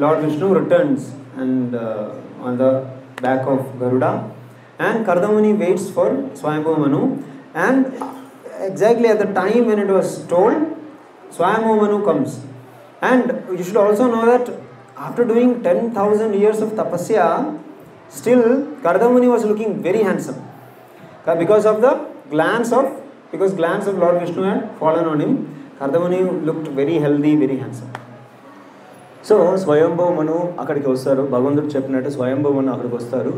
lord Vishnu returns and on the back of Garuda and Kardamuni waits for Swayambhuva Manu, and exactly at the time when it was told, Swayambhuva Manu comes. And you should also know that after doing 10,000 years of tapasya, still Kardamuni was looking very handsome because glance of Lord Vishnu had fallen on him. Kardamuni looked very healthy, very handsome. So Swayambhava Manu అక్కడికి వస్తారు. భగవంతుడు చెప్పినట్టు స్వయంభవ మను అక్కడికి వస్తారు.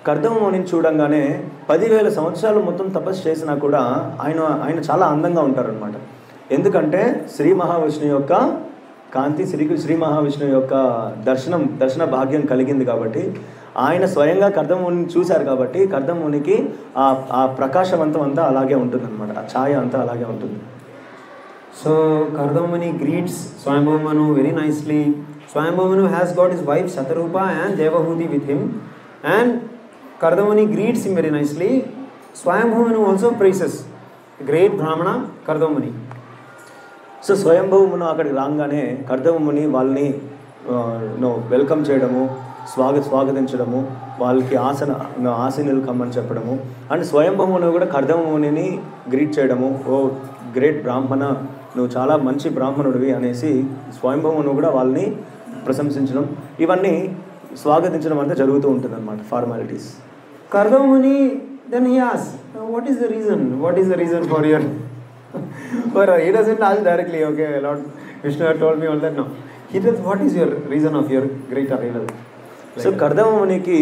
కర్దమముని చూడంగానే 10,000 సంవత్సరాలు మొత్తం తపస్సు చేసినా కూడా ఆయన చాలా అందంగా ఉంటారనమాట. ఎందుకంటే శ్రీ మహావిష్ణు యొక్క కాంతి, శ్రీ మహావిష్ణు యొక్క దర్శన భాగ్యం కలిగింది కాబట్టి, ఆయన స్వయంగా కర్దమముని చూశారు కాబట్టి కర్దమమునికి ఆ ప్రకాశవంతం అంతా అలాగే ఉంటుంది అనమాట, ఆ ఛాయ అంతా అలాగే ఉంటుంది. So Kardamuni greets Swayambhuva Manu very nicely. Swayambhuva Manu has got his wife Shatarupa and Devahuti with him, and Kardamuni greets him very nicely. Swayambhuva Manu also praises the great Brahmana Kardamuni. So Swayambhavamanu అక్కడికి రాగానే కర్దమముని వాళ్ళని welcome చేయడము, స్వాగతించడము, వాళ్ళకి ఆసనలు కమ్మని చెప్పడము, and స్వయంభవమును కూడా కర్దమమునిని greet చేయడము, ఓ great బ్రాహ్మణ, నువ్వు చాలా మంచి బ్రాహ్మణుడివి అనేసి స్వయంభవమును కూడా వాళ్ళని ప్రశంసించడం, ఇవన్నీ స్వాగతించడం అంతా జరుగుతూ ఉంటుంది అన్నమాట, formalities. Kardamuni, then he asks, what is the reason? What is the reason for your... But he doesn't ask directly, okay, Lord Vishnu told me all that. No. He says, what is your reason of your great arrival? So కర్దమమునికి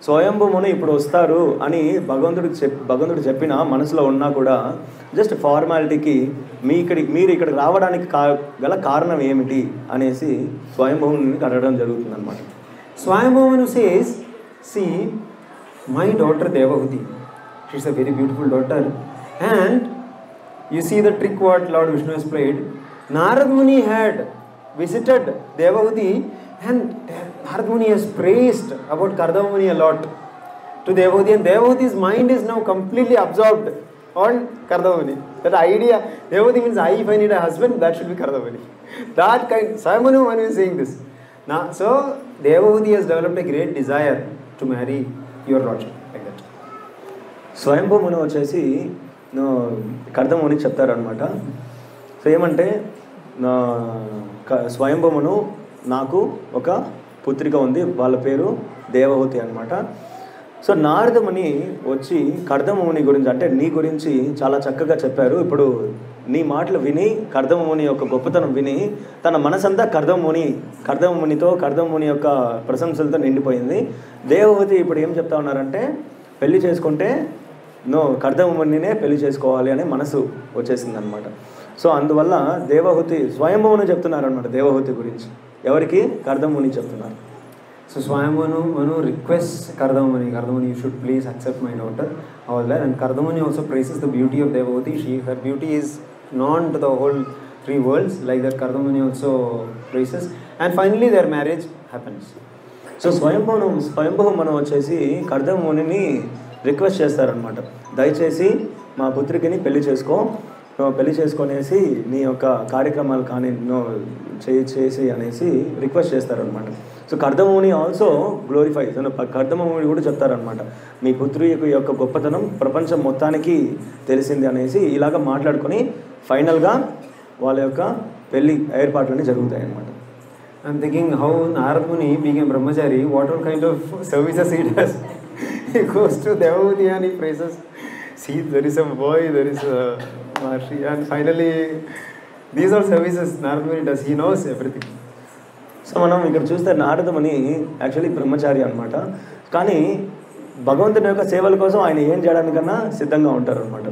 స్వయంభవమును ఇప్పుడు వస్తారు అని భగవంతుడు చెప్పిన మనసులో ఉన్నా కూడా just ఫార్మాలిటీకి మీరు ఇక్కడ రావడానికి గల కారణం ఏమిటి అనేసి స్వయంభవముని అడగడం జరుగుతుంది అనమాట. Swayambhuvamanu says, see, my daughter Devahuti, she's a very beautiful daughter, and you see the trick what Lord Vishnu has played. Narad Muni had visited Devahuti, and Narad Muni has praised about Kardamuni a lot to Devahuti, and Devahuti's mind is now completely absorbed on Kardamuni. That idea, Devahuti means if I need a husband, that should be Kardamuni. That kind, Swayambhuvamanu is saying this. Now, so Devahuti has developed a great desire to marry your lordship, like that. స్వయంభవమును వచ్చేసి కర్దమమునికి చెప్తారనమాట. So ఏమంటే స్వయంభవమును నాకు ఒక పుత్రిక ఉంది, వాళ్ళ పేరు దేవహూతి అనమాట. So Naradamuni వచ్చి కర్దమముని గురించి అంటే నీ గురించి చాలా చక్కగా చెప్పారు, ఇప్పుడు నీ మాటలు విని కర్దమముని యొక్క గొప్పతనం విని తన మనసంతా కర్దమముని యొక్క ప్రశంసలతో నిండిపోయింది. దేవహూతి ఇప్పుడు ఏం చెప్తా ఉన్నారంటే పెళ్లి చేసుకుంటే కర్దమమునినే పెళ్లి చేసుకోవాలి అనే మనసు వచ్చేసింది అనమాట. సో అందువల్ల దేవహూతి స్వయంభవమును చెప్తున్నారనమాట దేవహూతి గురించి. ఎవరికి? కర్దమముని చెప్తున్నారు. So Swayambhuvamanu requests Kardamuni, you should please accept my daughter, all that. And Kardamuni also praises the beauty of Devahuti. Her beauty is known to the whole three worlds, like that Kardamuni also praises. And finally their marriage happens. So Swayambhavamanu వచ్చేసి కర్దమమునిని request చేస్తారనమాట, దయచేసి మా పుత్రికని పెళ్లి చేసుకొనేసి నీ యొక్క కార్యక్రమాలు కానీ చేసి అనేసి రిక్వెస్ట్ చేస్తారనమాట. సో కర్దమముని ఆల్సో గ్లోరిఫైస్, కర్దమముని కూడా చెప్తారనమాట, మీ పుత్రి యొక్క గొప్పతనం ప్రపంచం మొత్తానికి తెలిసింది అనేసి ఇలాగ మాట్లాడుకొని ఫైనల్గా వాళ్ళ యొక్క పెళ్లి ఏర్పాట్లన్నీ జరుగుతాయి అన్నమాట. I'm thinking how Narad Muni, being a brahmachari, what all kind of services he does. He goes to Devahuti and he praises, see, there is a boy, there is a Maharshi, and finally these are services Narad Muni does. He knows everything. So మనం ఇక్కడ చూస్తే Naradamuni actually బ్రహ్మచారి అనమాట, కానీ భగవంతుని యొక్క సేవల కోసం ఆయన ఏం చేయడానికన్నా సిద్ధంగా ఉంటారు అనమాట.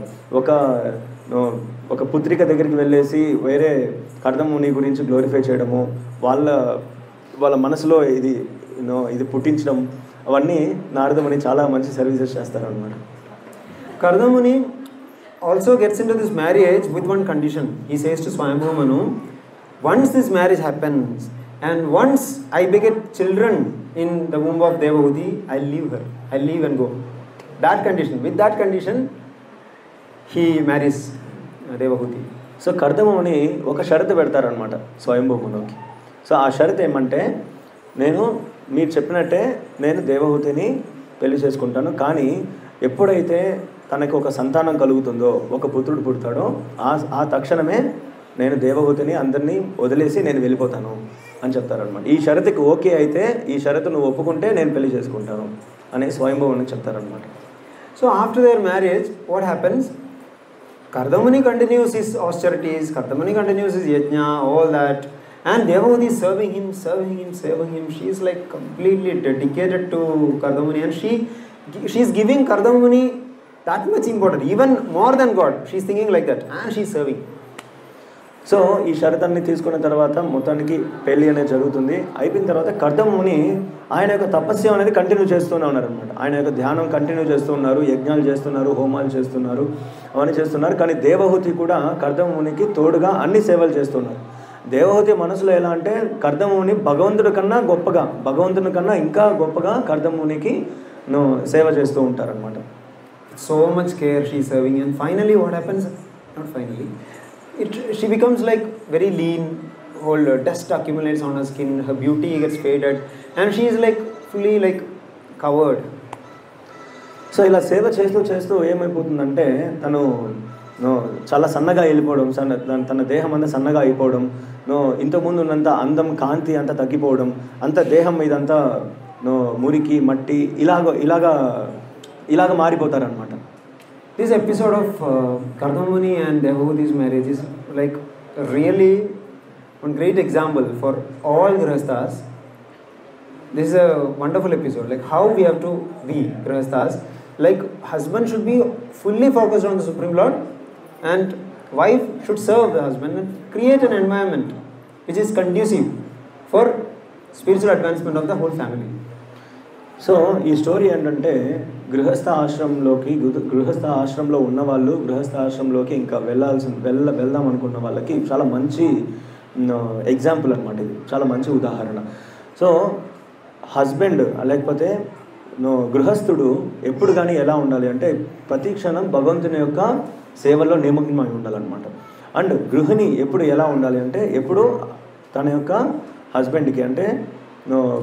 ఒక పుత్రిక దగ్గరికి వెళ్ళేసి వేరే కర్దమముని గురించి గ్లోరిఫై చేయడము, వాళ్ళ మనసులో ఇది పుట్టించడం, అవన్నీ నారదముని చాలా మంచి సర్వీసెస్ చేస్తారనమాట. Kardamuni also gets into this marriage with one condition. He says to Swayambhuvamanu, once this marriage happens and once I beget children in the womb of Devahuti, I'll leave her. I'll leave and go. That condition. With that condition, he marries Devahuti. So Kardamamuni ఒక షరతు పెడతారనమాట స్వయంభవమునికి. So ఆ షరతు ఏమంటే, మీరు చెప్పినట్టే నేను దేవహూతిని పెళ్లి చేసుకుంటాను, కానీ ఎప్పుడైతే తనకు ఒక సంతానం కలుగుతుందో, ఒక పుత్రుడు పుడతాడో ఆ తక్షణమే నేను దేవహూతిని అందరినీ వదిలేసి నేను వెళ్ళిపోతాను అని చెప్తారనమాట. ఈ షరతుకి ఓకే అయితే, ఈ షరతు నువ్వు ఒప్పుకుంటే నేను పెళ్లి చేసుకుంటాను అని స్వయంభవముని చెప్తారనమాట. So after their marriage, what happens? Kardamuni continues his austerities, Kardamuni continues his yajna, all that. And Devahuti is serving him. She is like completely dedicated to Kardamuni, and she is giving Kardamuni that much important, even more than God. She is thinking like that, and she is serving. So ఈ షరతాన్ని తీసుకున్న తర్వాత మొత్తానికి పెళ్ళి అనేది జరుగుతుంది. అయిపోయిన తర్వాత కర్దమముని ఆయన యొక్క తపస్సు అనేది కంటిన్యూ చేస్తూనే ఉన్నారనమాట. ఆయన యొక్క ధ్యానం కంటిన్యూ చేస్తూ ఉన్నారు, యజ్ఞాలు చేస్తున్నారు, హోమాలు చేస్తున్నారు, అవన్నీ చేస్తున్నారు. కానీ దేవహూతి కూడా కర్దమమునికి తోడుగా అన్ని సేవలు చేస్తున్నారు. దేవహూతి మనసులో ఎలా అంటే కర్దమముని భగవంతుడి కన్నా ఇంకా గొప్పగా కర్దమమునికి సేవ చేస్తూ ఉంటారనమాట. So much care she is serving, and finally what happens? Not finally. She becomes like very lean, whole dust accumulates on her skin, her beauty gets faded, and she is like fully like covered. So ఇలా సేవ చేస్తూ చేస్తూ ఏమైపోతుందంటే తను చాలా సన్నగా వెళ్ళిపోవడం, తన దేహం అంతా సన్నగా అయిపోవడం, ఇంతకుముందు ఉన్నంత అందం, కాంతి అంతా తగ్గిపోవడం, అంత దేహం ఇదంతా మురికి మట్టి ఇలాగా మారిపోతారనమాట. This episode of Kardamamuni and Devavuti's marriage is like really one great example for all Grihasthas. This is a wonderful episode, like how we have to be Grihasthas. Like husband should be fully focused on the Supreme Lord, and wife should serve the husband and create an environment which is conducive for spiritual advancement of the whole family. So ఈ story ఏంటంటే గృహస్థ ఆశ్రమంలో ఉన్నవాళ్ళు గృహస్థ ఆశ్రమంలోకి ఇంకా వెళ్దాం అనుకున్న వాళ్ళకి చాలా మంచి ఎగ్జాంపుల్ అనమాట. ఇది చాలా మంచి ఉదాహరణ. సో హస్బెండ్ లేకపోతే గృహస్థుడు ఎప్పుడు కానీ ఎలా ఉండాలి అంటే ప్రతి క్షణం భగవంతుని యొక్క సేవల్లో నిమగ్నమై ఉండాలన్నమాట. అండ్ గృహిణి ఎప్పుడు ఎలా ఉండాలి అంటే ఎప్పుడు తన యొక్క హస్బెండ్కి అంటే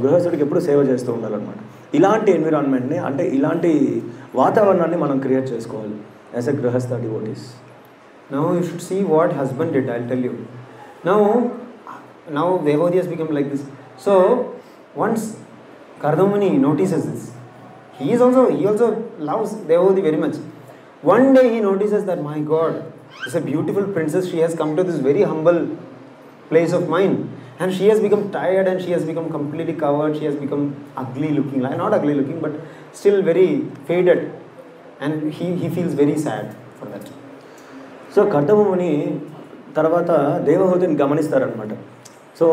గృహస్థుడికి ఎప్పుడు సేవ చేస్తూ ఉండాలన్నమాట. ఇలాంటి ఎన్విరాన్మెంట్ని అంటే ఇలాంటి వాతావరణాన్ని మనం క్రియేట్ చేసుకోవాలి యాజ్ ఎ గృహస్థ devotees. Now you should see what husband did. I'll tell you. Now Devavati has become like this. So once Kardamamuni notices this, he also loves Devavati very much. One day he notices that, my God, this is a beautiful princess. She has come to this very humble place of mine, and she has become tired, and she has become completely covered. She has become ugly looking, like not ugly looking, but still very faded, and he feels very sad for that. So Kardamamuni తర్వాత దేవహూతిని గమనిస్తారనమాట. So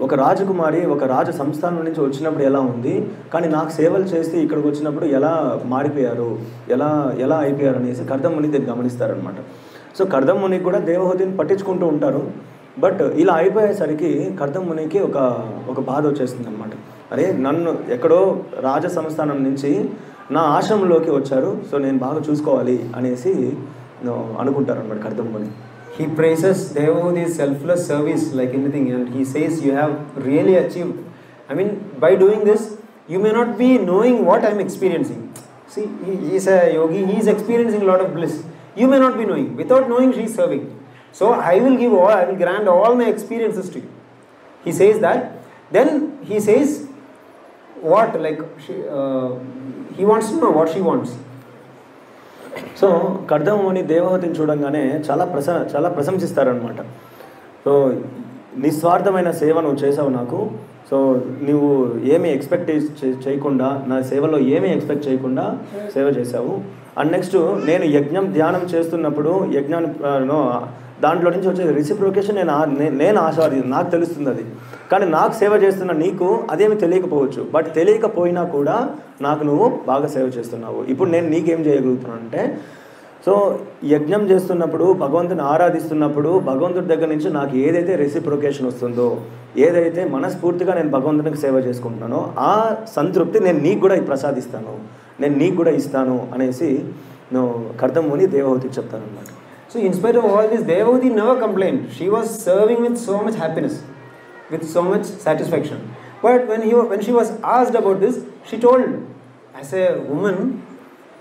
ఒక రాజకుమారి ఒక రాజ సంస్థానం నుంచి వచ్చినప్పుడు ఎలా ఉంది, కానీ నాకు సేవలు చేస్తే ఇక్కడికి వచ్చినప్పుడు ఎలా మారిపోయారు, ఎలా అయిపోయారు అనేసి కర్దమముని దీన్ని గమనిస్తారనమాట. సో కర్దమమునికి కూడా దేవహూతిని పట్టించుకుంటూ ఉంటారు. బట్ ఇలా అయిపోయేసరికి కర్దమమునికి ఒక బాధ వచ్చేస్తుంది అనమాట. అరే, నన్ను ఎక్కడో రాజ సంస్థానం నుంచి నా ఆశ్రమంలోకి వచ్చారు, సో నేను బాగా చూసుకోవాలి అనేసి అనుకుంటారు అనమాట కర్దమముని. He praises Devavati's selfless service like anything, and he says, you have really achieved. I mean, by doing this, you may not be knowing what I am experiencing. See, he is a yogi, he is experiencing a lot of bliss. You may not be knowing. Without knowing, she is serving. So I will grant all my experiences to you. He says that. Then he says, what? Like, he wants to know what she wants. So Kardamamuni దేవహూతిని చూడంగానే చాలా ప్రశంసిస్తారనమాట. So నిస్వార్థమైన సేవ నువ్వు చేసావు నాకు. So నువ్వు ఏమీ expect చేయకుండా, నా సేవలో ఏమీ ఎక్స్పెక్ట్ చేయకుండా సేవ చేశావు. అండ్ నెక్స్ట్ నేను యజ్ఞం ధ్యానం చేస్తున్నప్పుడు దాంట్లో నుంచి వచ్చే రిసిప్రోకేషన్ నేను ఆస్వాదించాను, నాకు తెలుస్తుంది అది. కానీ నాకు సేవ చేస్తున్న నీకు అదేమి తెలియకపోవచ్చు, బట్ తెలియకపోయినా కూడా నాకు నువ్వు బాగా సేవ చేస్తున్నావు. ఇప్పుడు నేను నీకేం చేయగలుగుతున్నాను అంటే, సో యజ్ఞం చేస్తున్నప్పుడు, భగవంతుని ఆరాధిస్తున్నప్పుడు భగవంతుడి దగ్గర నుంచి నాకు ఏదైతే రెసిప్రొకేషన్ వస్తుందో, ఏదైతే మనస్ఫూర్తిగా నేను భగవంతునికి సేవ చేసుకుంటున్నానో ఆ సంతృప్తి నేను నీకు కూడా ప్రసాదిస్తాను, నేను నీకు కూడా ఇస్తాను అనేసి కర్దమముని దేవహూతికి చెప్తానన్నమాట. So in spite of all this, Devavati never complained. She was serving with so much happiness, with so much satisfaction. But when she was asked about this, she told, as a woman,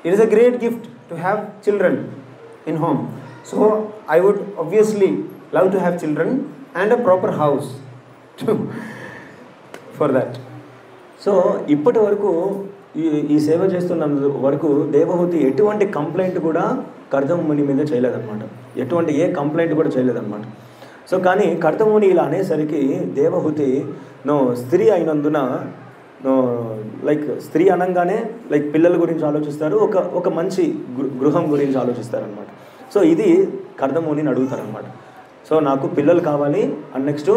it is a great gift to have children in home. So I would obviously love to have children and a proper house for that. So ఇప్పటి వరకు ఈ సేవ చేస్తున్న వరకు దేవహూతి ఎటువంటి complaint కూడా కర్దమముని మీద చేయలేదన్నమాట. ఏ కంప్లైంట్ కూడా చేయలేదన్నమాట. సో కానీ కర్దమముని ఇలా అనేసరికి దేవహూతి స్త్రీ అయినందున లైక్ స్త్రీ అనగానే లైక్ పిల్లల గురించి ఆలోచిస్తారు, ఒక మంచి గృహం గురించి ఆలోచిస్తారనమాట. సో ఇది కర్దమమునిని అడుగుతారనమాట. సో నాకు పిల్లలు కావాలి, అండ్ నెక్స్ట్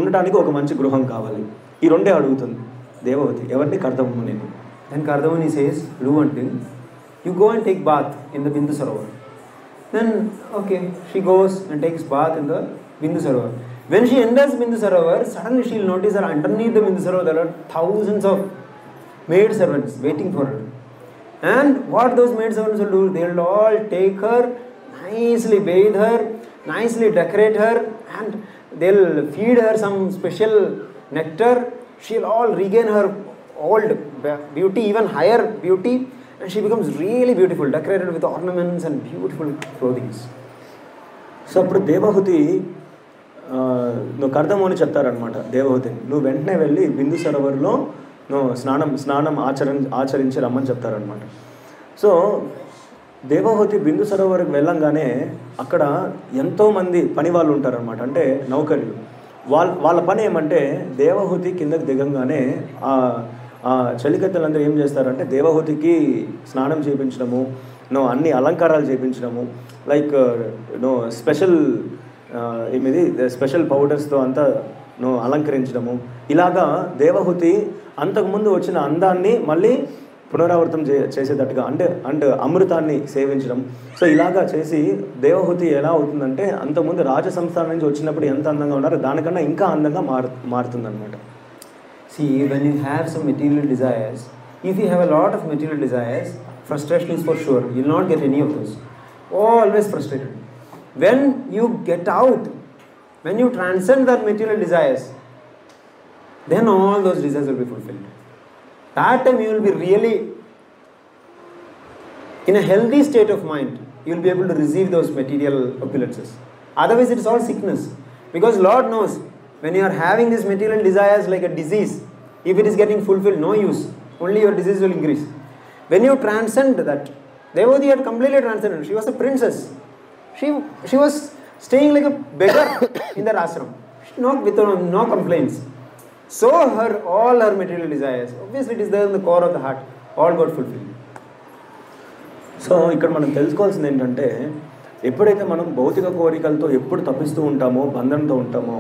ఉండటానికి ఒక మంచి గృహం కావాలి. ఈ రెండే అడుగుతుంది దేవహూతి ఎవరిని? కర్దమమునిని. Then Kardamamuni says, do one thing, you go and take bath in the Bindu Sarovar. Then okay, she goes and takes bath in the Bindu Sarovar. When she enters Bindu Sarovar, suddenly she will notice that underneath the Bindu Sarovar there are thousands of maid servants waiting for her. And what those maid servants will do, they will all take her, nicely bathe her, nicely decorate her, and they'll feed her some special nectar. She'll all regain her old beauty, even higher beauty, and she becomes really beautiful, decorated with ornaments and beautiful clothing. So అప్పుడు దేవహూతి నువ్వు కర్దముని చెప్తారనమాట దేవహూతిని, నువ్వు వెంటనే వెళ్ళి బిందు సరోవర్లో నువ్వు స్నానం ఆచరించి రమ్మని చెప్తారనమాట. సో దేవహూతి బిందు సరోవర్కి వెళ్ళంగానే అక్కడ ఎంతోమంది పని వాళ్ళు ఉంటారనమాట, అంటే నౌకర్యులు. వాళ్ళ పని ఏమంటే దేవహూతి కిందకి దిగంగానే ఆ చలికత్తెలందరూ ఏం చేస్తారంటే దేవహూతికి స్నానం చేయించడము, అన్ని అలంకారాలు చేయించడము, లైక్ స్పెషల్ పౌడర్స్తో అంతా అలంకరించడము. ఇలాగా దేవహూతి అంతకుముందు వచ్చిన అందాన్ని మళ్ళీ పునరావృతం చేసేటట్టుగా అంటే అమృతాన్ని సేవించడం. సో ఇలాగా చేసి దేవహూతి ఎలా అవుతుందంటే అంతకుముందు రాజ సంస్థానం నుంచి వచ్చినప్పుడు ఎంత అందంగా ఉన్నారో దానికన్నా ఇంకా అందంగా మారుతుందన్నమాట. See, when you have some material desires, if you have a lot of material desires, frustration is for sure. You will not get any of those. Always frustrated. When you get out, when you transcend that material desires, then all those desires will be fulfilled. That time you will be really in a healthy state of mind. You will be able to receive those material opulences. Otherwise it is all sickness. Because Lord knows, when you are having these material desires like a disease, if it is getting fulfilled, no use. Only your disease will increase. When you transcend that, Devoti had completely transcended. She was a princess. She was staying like a beggar in that ashram. With no complaints. So all her material desires, obviously it is there in the core of the heart, all got fulfilled. So ఇక్కడ మనం తెలుసుకోవాల్సింది ఏంటంటే ఎప్పుడైతే మనం భౌతిక కోరికలతో ఎప్పుడు తప్పిస్తూ ఉంటామో, బంధంతో ఉంటామో,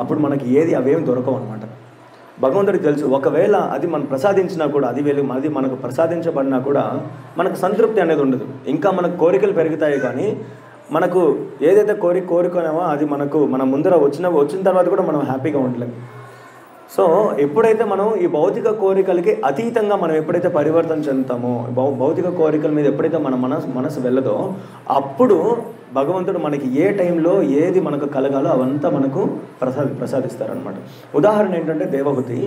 అప్పుడు మనకి అవేమి దొరకవు అనమాట. భగవంతుడికి తెలుసు, ఒకవేళ అది మనం ప్రసాదించినా కూడా అది మనకు ప్రసాదించబడినా కూడా మనకు సంతృప్తి అనేది ఉండదు. ఇంకా మనకు కోరికలు పెరుగుతాయి, కానీ మనకు ఏదైతే కోరుకున్నామో అది మన ముందర వచ్చిన తర్వాత కూడా మనం హ్యాపీగా ఉండలేము. సో ఎప్పుడైతే మనం ఈ భౌతిక కోరికలకి అతీతంగా మనం ఎప్పుడైతే పరివర్తన చెందుతామో, భౌతిక కోరికల మీద ఎప్పుడైతే మన మనసు వెళ్ళదో, అప్పుడు భగవంతుడు మనకి ఏ టైంలో ఏది మనకు కలగాలో అవంతా మనకు ప్రసాదిస్తారనమాట. ఉదాహరణ ఏంటంటే దేవహూతి.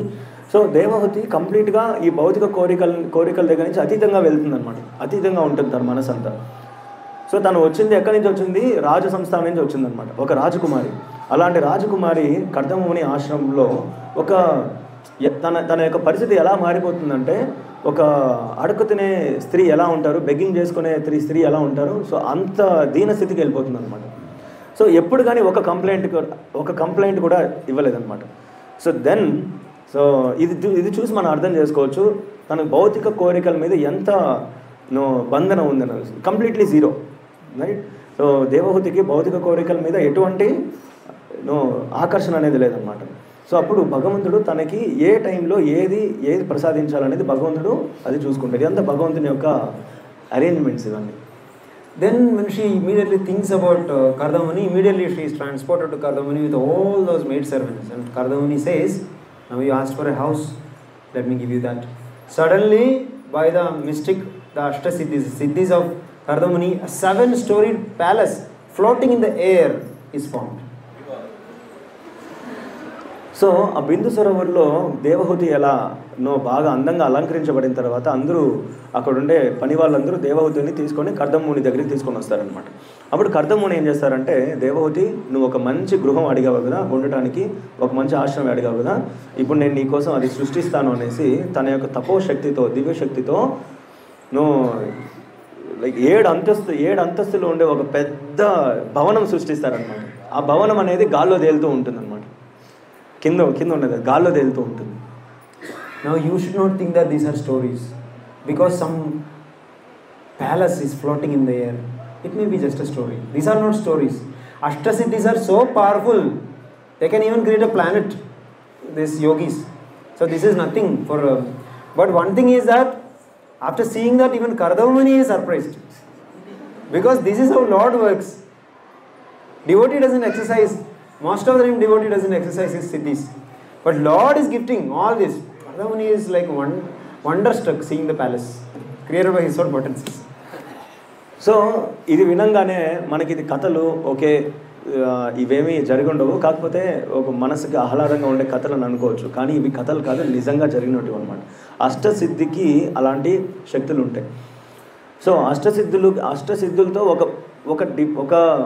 సో దేవహూతి కంప్లీట్గా ఈ భౌతిక కోరికల దగ్గర నుంచి అతీతంగా వెళ్తుందనమాట. అతీతంగా ఉంటుంది తన మనసు అంతా. సో తను వచ్చింది ఎక్కడి నుంచి వచ్చింది? రాజ సంస్థానం నుంచి వచ్చిందనమాట, ఒక రాజకుమారి. అలాంటి రాజకుమారి కర్దమముని ఆశ్రమంలో తన యొక్క పరిస్థితి ఎలా మారిపోతుందంటే, ఒక అడుగు తినే స్త్రీ ఎలా ఉంటారు, బెగ్గింగ్ చేసుకునే స్త్రీ ఎలా ఉంటారు, సో అంత దీన స్థితికి వెళ్ళిపోతుంది అనమాట. సో ఎప్పుడు కానీ ఒక కంప్లైంట్ కూడా ఇవ్వలేదన్నమాట. సో ఇది చూసి మనం అర్థం చేసుకోవచ్చు తనకు భౌతిక కోరికల మీద ఎంత బంధన ఉందని. Completely zero, right. సో దేవహూతికి భౌతిక కోరికల మీద ఎటువంటి ఆకర్షణ అనేది లేదన్నమాట. సో అప్పుడు భగవంతుడు తనకి ఏ టైంలో ఏది ప్రసాదించాలనేది భగవంతుడు అది చూసుకుంటాడు. ఇదంతా భగవంతుని యొక్క అరేంజ్మెంట్స్ ఇవన్నీ. Then when she immediately thinks about Kardamuni, immediately she is transported to Kardamuni with all those maid servants. And Kardamuni says, now you asked for a house, let me give you that. Suddenly, by the mystic, the Ashtasiddhis of Kardamuni, a 7-storied palace floating in the air is formed. So ఆ బిందు సరోవర్లో దేవహూతి ఎలా బాగా అందంగా అలంకరించబడిన తర్వాత అందరూ అక్కడుండే పని వాళ్ళందరూ దేవహూతిని తీసుకొని కర్దముని దగ్గరికి తీసుకొని వస్తారనమాట. అప్పుడు కర్దముని ఏం చేస్తారంటే, దేవహూతి నువ్వు ఒక మంచి గృహం అడిగావు కదా, ఉండటానికి ఒక మంచి ఆశ్రమం అడిగావు కదా, ఇప్పుడు నేను నీకోసం అది సృష్టిస్తాను అనేసి తన యొక్క తపోశక్తితో, దివ్యశక్తితో లైక్ 7 అంతస్తులు ఉండే ఒక పెద్ద భవనం సృష్టిస్తారనమాట. ఆ భవనం అనేది గాల్లో తేలుతూ ఉంటుందన్నమాట. కింద ఉండదు, గాల్లో తేలుతూ ఉంటుంది. Now you should not think that these are stories, because some palace is floating in the air. It may be just a story. These are not stories. Ashtasiddhis are so powerful, they can even create a planet, these yogis. So this is nothing for but one thing is that after seeing that, even Kardamuni is surprised, because this is how Lord works. Devotee doesn't exercise, most of the time devotee doesn't exercise his siddhis, but Lord is gifting all this. Kardamuni is like wonderstruck seeing the palace created by his own potencies. So ఇది వినంగానే మనకి ఇది కథలు okay, ఇవేమీ జరిగి ఉండవు, కాకపోతే ఒక మనసుకి ఆహ్లాదంగా ఉండే కథలను అనుకోవచ్చు. కానీ ఇవి కథలు కాదు, నిజంగా జరిగినట్టు అనమాట. అష్టసిద్ధికి అలాంటి శక్తులు ఉంటాయి. సో అష్టసిద్ధులతో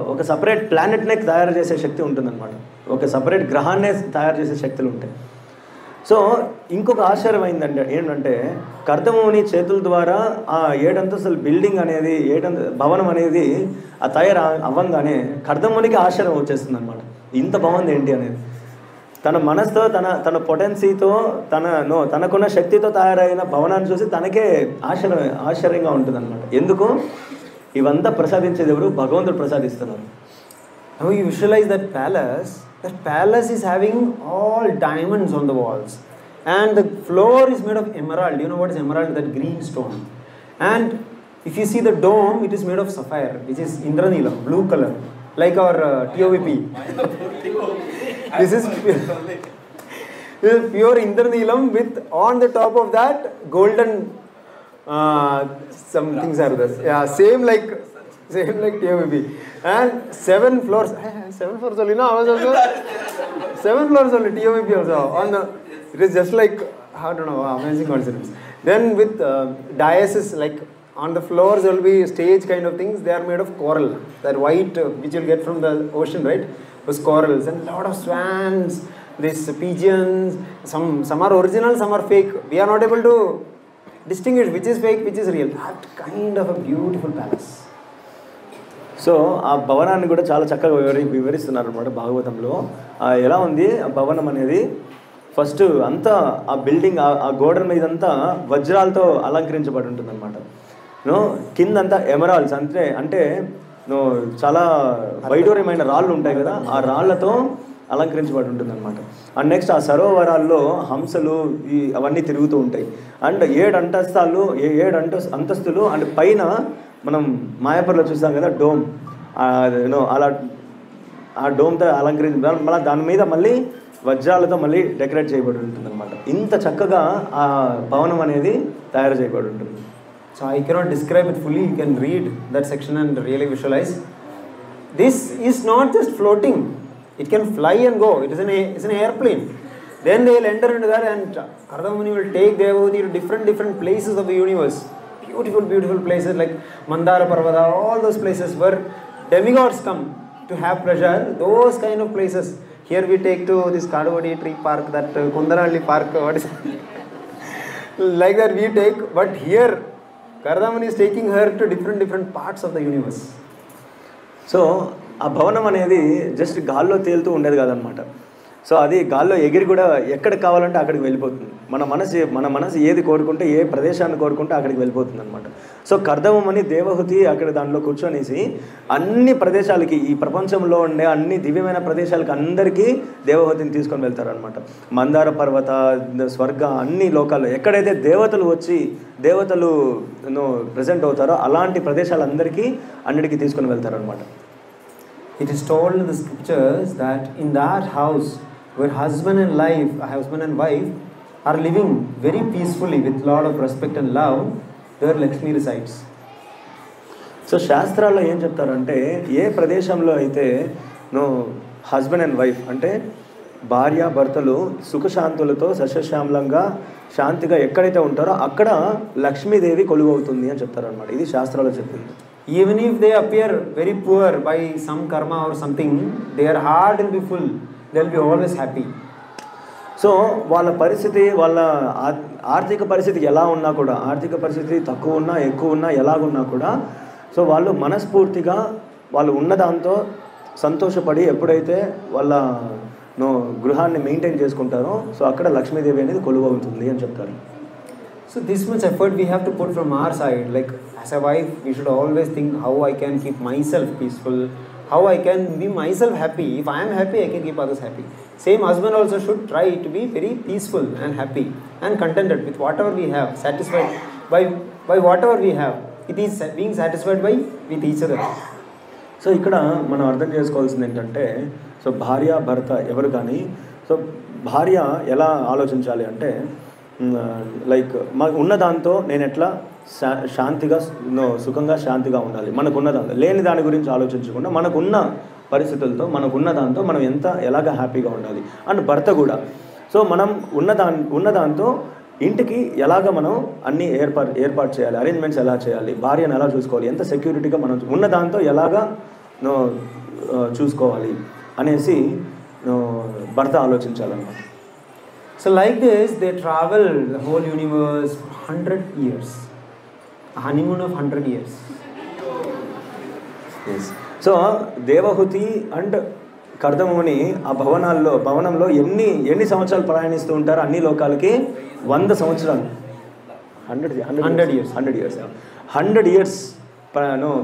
ఒక సపరేట్ ప్లానెట్నే తయారు చేసే శక్తి ఉంటుందన్నమాట. ఒక సపరేట్ గ్రహాన్నే తయారు చేసే శక్తులు ఉంటాయి. సో ఇంకొక ఆశ్చర్యం ఏంటంటే కర్దముని చేతుల ద్వారా ఆ 7 అంతస్తుల బిల్డింగ్ అనేది భవనం అనేది ఆ తయారు అవ్వంగానే కర్దమునికి ఆశ్చర్యం వచ్చేస్తుంది అనమాట. ఇంత బాగుంది ఏంటి అనేది. తన మనసుతో తన పొటెన్సీతో తనకున్న శక్తితో తయారైన భవనాన్ని చూసి తనకే ఆశ్చర్యంగా ఉంటుంది అనమాట. ఎందుకు ఇవంతా ప్రసాదించేది ఎవరు? భగవంతుడు ప్రసాదిస్తున్నారు. Now you visualize that palace is having all diamonds on the walls, and the floor is made of emerald. You know what is emerald? That green stone. And if you see the dome, it is made of sapphire, which is Indraneelam, blue color, like our TOVP. This is pure Indraneelam with on the top of that golden some things are there. Yeah, same like TOVP. And 7 floors. 7 floors only, no? I was also 7 floors only, TOVP also. It is just like, I don't know, amazing coincidence. Then with dioceses, like on the floors there will be stage kind of things. They are made of coral. That white which you'll get from the ocean, right? Was corals and lot of swans, these pigeons. Some are original, some are fake. We are not able to distinguish which is fake, which is real. That kind of a beautiful palace. So ఆ భవనాన్ని కూడా చాలా చక్కగా వివరిస్తున్నారు అనమాట భాగవతంలో. ఎలా ఉంది ఆ భవనం అనేది? ఫస్ట్ అంతా ఆ బిల్డింగ్ ఆ గోడల మీదంతా వజ్రాలతో అలంకరించబడి ఉంటుంది అనమాట. కిందంతా ఎమరాల్డ్స్ అంటే చాలా వైడూర్యమైన రాళ్ళు ఉంటాయి కదా, ఆ రాళ్లతో అలంకరించబడి ఉంటుంది అనమాట. అండ్ నెక్స్ట్ ఆ సరోవరాల్లో హంసలు అవన్నీ తిరుగుతూ ఉంటాయి. అండ్ 7 అంతస్తులు అండ్ పైన మనం మాయాపూర్లో చూస్తాం కదా డోమ్, అలా ఆ డోమ్తో మళ్ళీ దాని మీద మళ్ళీ వజ్రాలతో మళ్ళీ డెకరేట్ చేయబడి ఉంటుంది అనమాట. ఇంత చక్కగా ఆ భవనం అనేది తయారు చేయబడి ఉంటుంది. So I cannot describe it fully. You can read that section and really visualize. This is not just floating. It can fly and go. It is an airplane. Then they will enter into that and Kardamuni will take Devahuti to different places of the universe. Beautiful places like Mandara Parvata, all those places where demigods come to have pleasure, those kind of places. Here we take to this Kadavadi tree park, that Kundaralli park, what is like that we take, but here Kardamuni is taking her to different parts of the universe. So ఆ భవనం అనేది just గాల్లో తేలుతూ ఉండేది కాదనమాట. So అది గాల్లో ఎగిరి కూడా ఎక్కడికి కావాలంటే అక్కడికి వెళ్ళిపోతుంది. మన మనసు ఏది కోరుకుంటే, ఏ ప్రదేశాన్ని కోరుకుంటే అక్కడికి వెళ్ళిపోతుంది అనమాట. సో కర్దమం అని దేవహూతి అక్కడ దాంట్లో కూర్చొనేసి అన్ని ప్రదేశాలకి, ఈ ప్రపంచంలో ఉండే అన్ని దివ్యమైన ప్రదేశాలకి అందరికీ దేవహూతిని తీసుకొని వెళ్తారనమాట. మందార పర్వత, స్వర్గ, అన్ని లోకాల్లో ఎక్కడైతే దేవతలు ప్రజెంట్ అవుతారో అలాంటి ప్రదేశాలందరికీ అన్నిటికీ తీసుకొని వెళ్తారనమాట. It is told in the scriptures that in that house where husband and wife are living very peacefully with lot of respect and love, there Lakshmi resides. So శాస్త్రాల్లో ఏం చెప్తారంటే, ఏ ప్రదేశంలో అయితే హస్బెండ్ అండ్ వైఫ్ అంటే భార్య భర్తలు సుఖశాంతులతో సస్యశ్యామలంగా శాంతిగా ఎక్కడైతే ఉంటారో అక్కడ లక్ష్మీదేవి కొలువవుతుంది అని చెప్తారనమాట. ఇది శాస్త్రాల్లో చెప్పింది. Even if they appear very poor by some karma or something, their heart will be full. They will be always happy. So వాళ్ళ పరిస్థితి, వాళ్ళ ఆర్థిక పరిస్థితి ఎలా ఉన్నా కూడా, ఆర్థిక పరిస్థితి తక్కువ ఉన్నా ఎక్కువ ఉన్నా ఎలాగున్నా కూడా, సో వాళ్ళు మనస్ఫూర్తిగా వాళ్ళు ఉన్నదాంతో సంతోషపడి ఎప్పుడైతే వాళ్ళ గృహాన్ని మెయింటైన్ చేసుకుంటారో సో అక్కడ లక్ష్మీదేవి అనేది కొలువవుతుంది అని చెప్తారు. So this much effort we have to put from our side. Like as a wife, we should always think how I can keep myself peaceful, how I can be myself happy. If I am happy, I can keep others happy. Same husband also should try to be very peaceful and happy and contented with whatever we have, satisfied by whatever we have. It is being satisfied with each other. So ఇక్కడ మనం అర్థం చేసుకోవాల్సింది ఏంటంటే, so భార్య భర్త ఎవరు కానీ, so భార్య ఎలా ఆలోచించాలి అంటే, లైక్ ఉన్న దాంతో నేను ఎట్లా శాంతిగా సుఖంగా శాంతిగా ఉండాలి. మనకున్న దాంతో లేని దాని గురించి ఆలోచించకుండా మనకున్న పరిస్థితులతో మనకు ఉన్న దాంతో మనం ఎలాగ హ్యాపీగా ఉండాలి. అండ్ భర్త కూడా. సో మనం ఉన్న దాంతో ఇంటికి ఎలాగ మనం అన్నీ ఏర్పాటు చేయాలి, అరేంజ్మెంట్స్ ఎలా చేయాలి, భార్యను ఎలా చూసుకోవాలి, ఎంత సెక్యూరిటీగా మనం ఉన్న దాంతో ఎలాగా చూసుకోవాలి అనేసి భర్త ఆలోచించాలన్నమాట. So like this, they travel the whole universe for 100 years. A honeymoon of 100 years. Yes. So Devahuti and Kardamuni ఆ భవనంలో ఎన్ని సంవత్సరాలు ప్రయాణిస్తూ ఉంటారు? అన్ని లోకాలకి 100 సంవత్సరాలు. 100 ఇయర్స్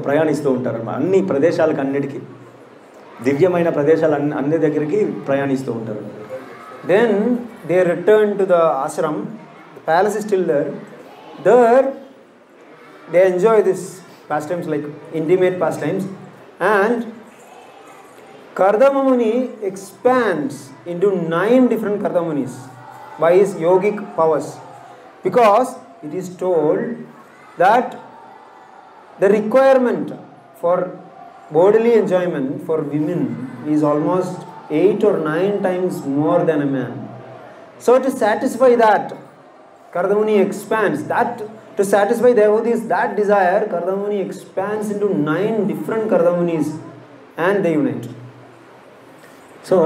ప్రయాణిస్తూ ఉంటారు అన్ని ప్రదేశాలకు, అన్నిటికీ దివ్యమైన ప్రదేశాలు అన్ని దగ్గరికి ప్రయాణిస్తూ ఉంటారు. Then they return to the ashram. The palace is still there. There they enjoy this pastimes, like intimate pastimes, and Kardama-muni expands into 9 different Kardamunis by his yogic powers, because it is told that the requirement for bodily enjoyment for women is almost 8 or 9 times more than a man. So to satisfy that, Kardamuni expands. That to satisfy devotees that desire, Kardamuni expands into 9 different Kardamunis and they unite. So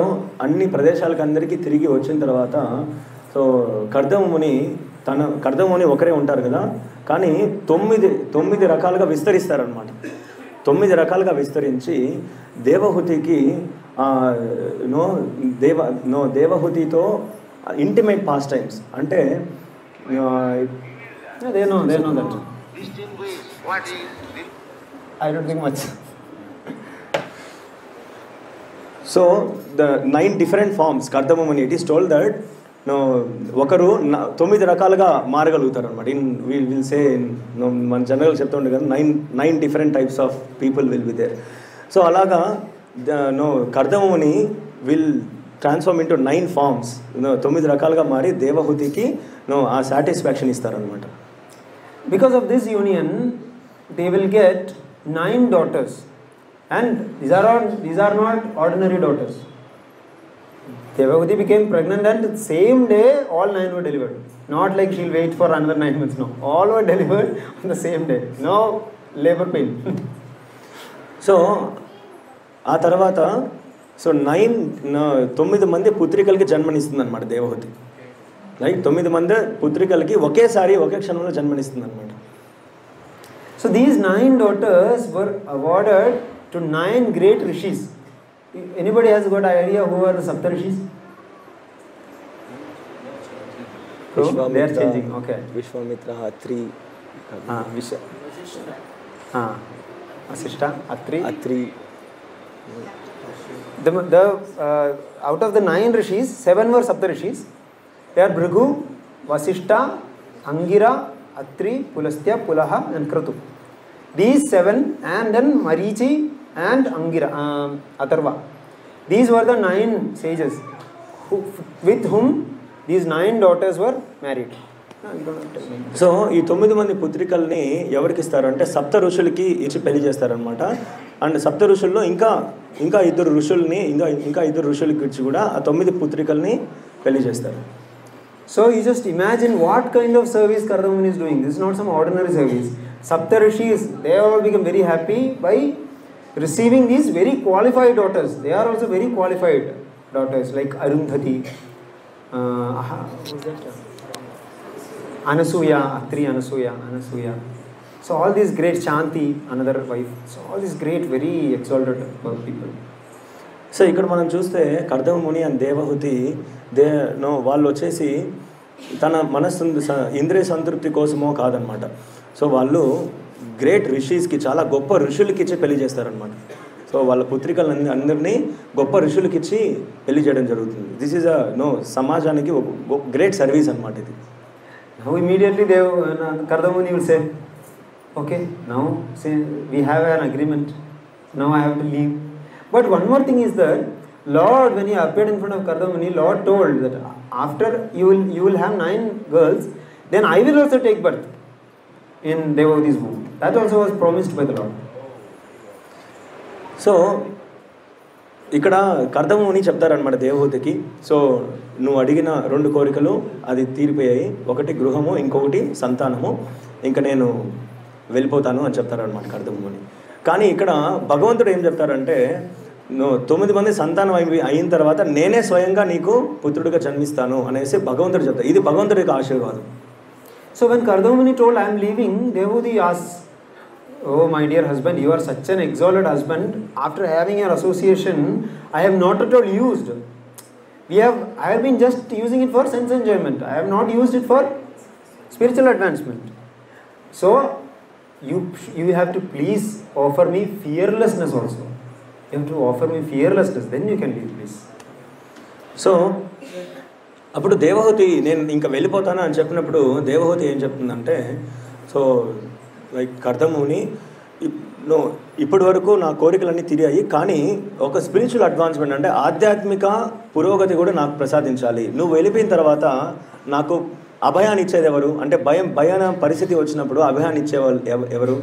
అన్ని ప్రదేశాలకు అందరికీ తిరిగి వచ్చిన తర్వాత so కర్దముని ఒకరే ఉంటారు కదా, కానీ 9 రకాలుగా విస్తరిస్తారనమాట. 9 రకాలుగా విస్తరించి దేవహూతికి దేవహూతితో ఇంటిమేట్ పాస్ టైమ్స్ అంటే they know that. I don't think much. So the 9 different forms Kardama-muni, it is told that ఒకరు 9 రకాలుగా మారగలుగుతారు అనమాట. విల్ సే మన జనరల్ చెప్తూ ఉండే కదా 9 different types of people will be there. So అలాగా కర్దముని విల్ ట్రాన్స్ఫార్మ్ ఇంటూ 9 ఫార్మ్స్. 9 రకాలుగా మారి దేవహూతికి ఆ సాటిస్ఫాక్షన్ ఇస్తారనమాట. Because of this union, they will get 9 daughters, and these are not ordinary daughters. Devahuti became pregnant and the same day all 9 were delivered. Not like she'll wait for another 9 months. No, all were delivered on the same day. No labor pain. So ఆ తర్వాత 9 మంది పుత్రికలకి జన్మనిస్తుంది అనమాట Devahuti. Like 9 మంది పుత్రికలకి ఒకే క్షణంలో జన్మనిస్తుంది అనమాట. So these 9 daughters were awarded to 9 great rishis. Anybody has got idea who are the Sapta Rishis? They are changing. Okay. Vishwamitra, Atri. Vasishtha, Atri. Out of the 9 rishis, 7 were Sapta Rishis. They are Bhrigu, Vasishtha, Angira, Atri, Pulastya, Pulaha and Kratu. These 7, and then Marichi and Angira, Atharva. These were the 9 sages with whom these 9 daughters were married. So ఈ 9 మంది పుత్రికల్ని ఎవరికి ఇస్తారు అంటే సప్త ఋషులకి ఇచ్చి పెళ్లి చేస్తారనమాట. And సప్త ఋషుల్లో ఇంకా 2 ఋషుల్ని ఇంకా 2 ఋషులకి ఇచ్చి కూడా ఆ 9 పుత్రికల్ని పెళ్లి చేస్తారు. So you just imagine what kind of service Kardamuni is doing. This is not some ordinary service. Sapta Rishis, they all become very happy by receiving these very qualified daughters. They are also very qualified daughters, like Arundhati, Anasuya, Atri Anasuya. So all these great, Shanti, another wife. So all these great, very exalted people. So ఇక్కడ మనం చూస్తే కర్దముని and Devahuti వాళ్ళు వచ్చేసి తన మనస్సు ఇంద్రియ సంతృప్తి కోసమో కాదనమాట. సో వాళ్ళు గ్రేట్ ఋషీస్కి, చాలా గొప్ప ఋషులకి ఇచ్చి పెళ్లి చేస్తారనమాట. సో వాళ్ళ పుత్రికలని అందరినీ గొప్ప ఋషులకి ఇచ్చి పెళ్లి చేయడం జరుగుతుంది. దిస్ ఈజ్ సమాజానికి ఒక గ్రేట్ సర్వీస్ అనమాట ఇది. Now immediately Kardamuni will say, okay, now we have an agreement, now I have to leave. But one more thing is that Lord, when he appeared in front of Kardamuni, Lord told that after you will have 9 girls, then I will also take birth in Devahuti's womb. That also was promised by the Lord. So ఇక్కడ కర్దముని చెప్తారనమాట దేవహూతికి. So నువ్వు అడిగిన 2 కోరికలు అది తీరిపోయాయి, ఒకటి గృహము, ఇంకొకటి సంతానము, ఇంకా నేను వెళ్ళిపోతాను అని చెప్తారనమాట కర్దముని. కానీ ఇక్కడ భగవంతుడు ఏం చెప్తారంటే, నువ్వు 9 మంది సంతానం అయిన తర్వాత నేనే స్వయంగా నీకు పుత్రుడిగా జన్మిస్తాను అనేసి భగవంతుడు చెప్తారు. ఇది భగవంతుడి యొక్క ఆశీర్వాదం. So when Kardamuni told, I am leaving, Devahuti asked, oh my dear husband, you are such an exalted husband. After having your association, I have not at all used. I have been just using it for sense enjoyment. I have not used it for spiritual advancement. So you have to please offer me fearlessness also. You have to offer me fearlessness, then you can leave, please. So అప్పుడు దేవహూతి నేను ఇంకా వెళ్ళిపోతాను అని చెప్పినప్పుడు దేవహూతి ఏం చెప్తుందంటే, so like కర్దముని నువ్వు ఇప్పటి వరకు నా కోరికలన్నీ తీరాయి, కానీ ఒక స్పిరిచువల్ అడ్వాన్స్మెంట్ అంటే ఆధ్యాత్మిక పురోగతి కూడా నాకు ప్రసాదించాలి. నువ్వు వెళ్ళిపోయిన తర్వాత నాకు అభయాన్ని ఇచ్చేది ఎవరు అంటే భయాన పరిస్థితి వచ్చినప్పుడు అభయాన్ని ఇచ్చేవాళ్ళు ఎవరు,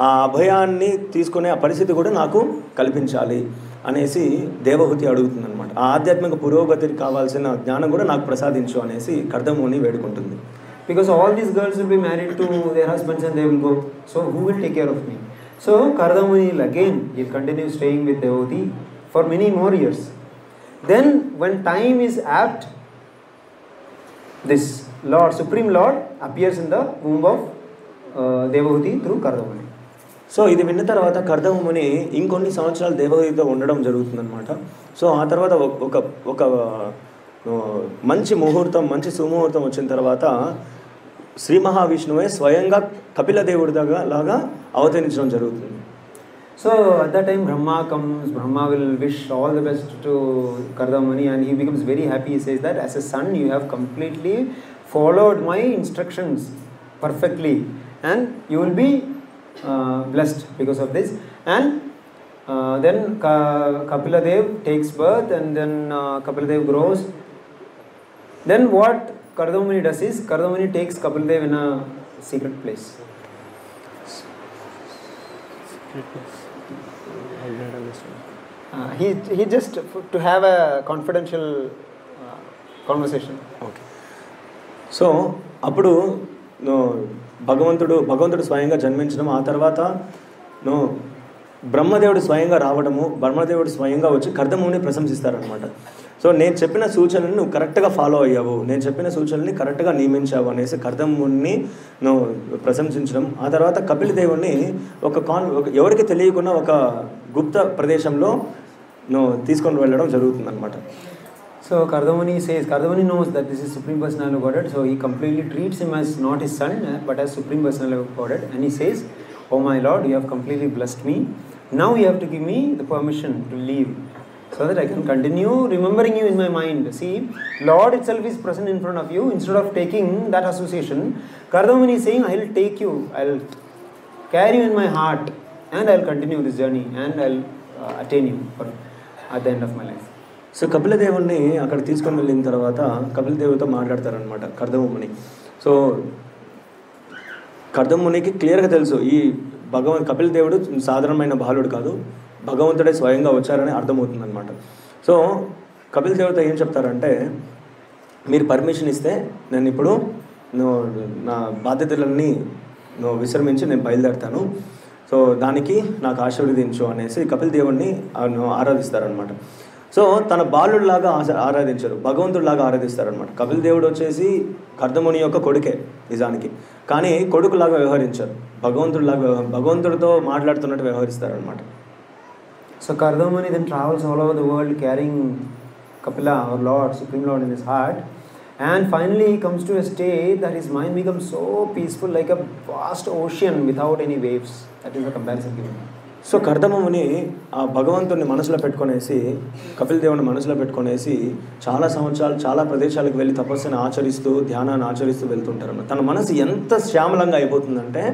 ఆ అభయాన్ని తీసుకునే ఆ పరిస్థితి కూడా నాకు కల్పించాలి అనేసి దేవహూతి అడుగుతుంది అనమాట. ఆ ఆధ్యాత్మిక పురోగతికి కావాల్సిన జ్ఞానం కూడా నాకు ప్రసాదించు అనేసి కర్దముని వేడుకుంటుంది. Because all these girls will be married to their husbands and they will go. So who will take care of me? So Kardamuni again will continue staying with Devahuti for many more years. Then when time is apt, this Lord, Supreme Lord appears in the womb of Devahuti through Kardamuni. So ఇది విన్న తర్వాత కర్దముని ఇంకొన్ని సంవత్సరాలు దేవహూతితో ఉండడం జరుగుతుందన్నమాట. So ఆ తర్వాత ఒక మంచి ముహూర్తం, మంచి సుముహూర్తం వచ్చిన తర్వాత శ్రీ మహావిష్ణువే స్వయంగా కపిల దేవుడి లాగా అవతరించడం జరుగుతుంది. So at that time Brahma comes, Brahma will wish all the best to Kardamuni and he becomes very happy. He says that as a son you have completely followed my instructions perfectly and you will be blessed because of this. And then Kapila Dev takes birth and then Kapila Dev grows. Then what Kardamuni does is Kardamuni takes Kapila Dev in a secret place. He just to have a confidential conversation. Okay. So అప్పుడు భగవంతుడు స్వయంగా జన్మించడం, ఆ తర్వాత బ్రహ్మదేవుడు స్వయంగా రావడము, బ్రహ్మదేవుడు స్వయంగా వచ్చి కర్దముని ప్రశంసిస్తారనమాట. సో నేను చెప్పిన సూచనలను నువ్వు కరెక్ట్గా ఫాలో అయ్యావు, నేను చెప్పిన సూచనల్ని కరెక్ట్గా నియమించావు అనేసి కర్దముని నువ్వు ప్రశంసించడం. ఆ తర్వాత కపిల దేవుణ్ణి ఎవరికి తెలియకుండా ఒక గుప్త ప్రదేశంలో నువ్వు తీసుకొని వెళ్ళడం జరుగుతుందన్నమాట. So Kardamuni knows that this is Supreme Personality of Godhead, so he completely treats him as not his son but as Supreme Personality of Godhead, and he says, oh my Lord, you have completely blessed me, now you have to give me the permission to leave so that I can continue remembering you in my mind. See, Lord itself is present in front of you. Instead of taking that association, Kardamuni is saying, I will take you, I will carry you in my heart and I will continue this journey and I will attain you at the end of my life. So Kapila దేవుణ్ణి అక్కడ తీసుకొని వెళ్ళిన తర్వాత కపిల దేవుడితో మాట్లాడతారనమాట కర్దముని. So కర్దమునికి క్లియర్గా తెలుసు ఈ కపిల దేవుడు సాధారణమైన బాలుడు కాదు, భగవంతుడే స్వయంగా వచ్చారని అర్థమవుతుందన్నమాట. సో కపిల దేవుడితో ఏం చెప్తారంటే, మీరు పర్మిషన్ ఇస్తే నేను ఇప్పుడు నా బాధ్యతలన్నీ విశ్రమించి నేను బయలుదేరుతాను, సో దానికి నాకు ఆశీర్వదించు అనేసి కపిల దేవుడిని ఆరాధిస్తారనమాట. సో తన బాలుడిలాగా ఆరాధించరు, భగవంతుడిలాగా ఆరాధిస్తారనమాట. కపిల దేవుడు వచ్చేసి కర్దముని యొక్క కొడుకే నిజానికి, కానీ కొడుకులాగా వ్యవహరించారు, భగవంతుడితో మాట్లాడుతున్నట్టు వ్యవహరిస్తారనమాట. So Kardamuni then travels all over the world carrying Kapila, our Lord, Supreme Lord in his heart, and finally he comes to a state that his mind becomes so peaceful like a vast ocean without any waves. That is the comparison given. So Kardamuni ఆ భగవంతుడిని మనసులో పెట్టుకునేసి, కపిల దేవుని మనసులో పెట్టుకునేసి చాలా సంవత్సరాలు చాలా ప్రదేశాలకు వెళ్ళి తపస్సుని ఆచరిస్తూ ధ్యానాన్ని ఆచరిస్తూ వెళ్తుంటారు. తన మనసు ఎంత శ్యామలంగా అయిపోతుందంటే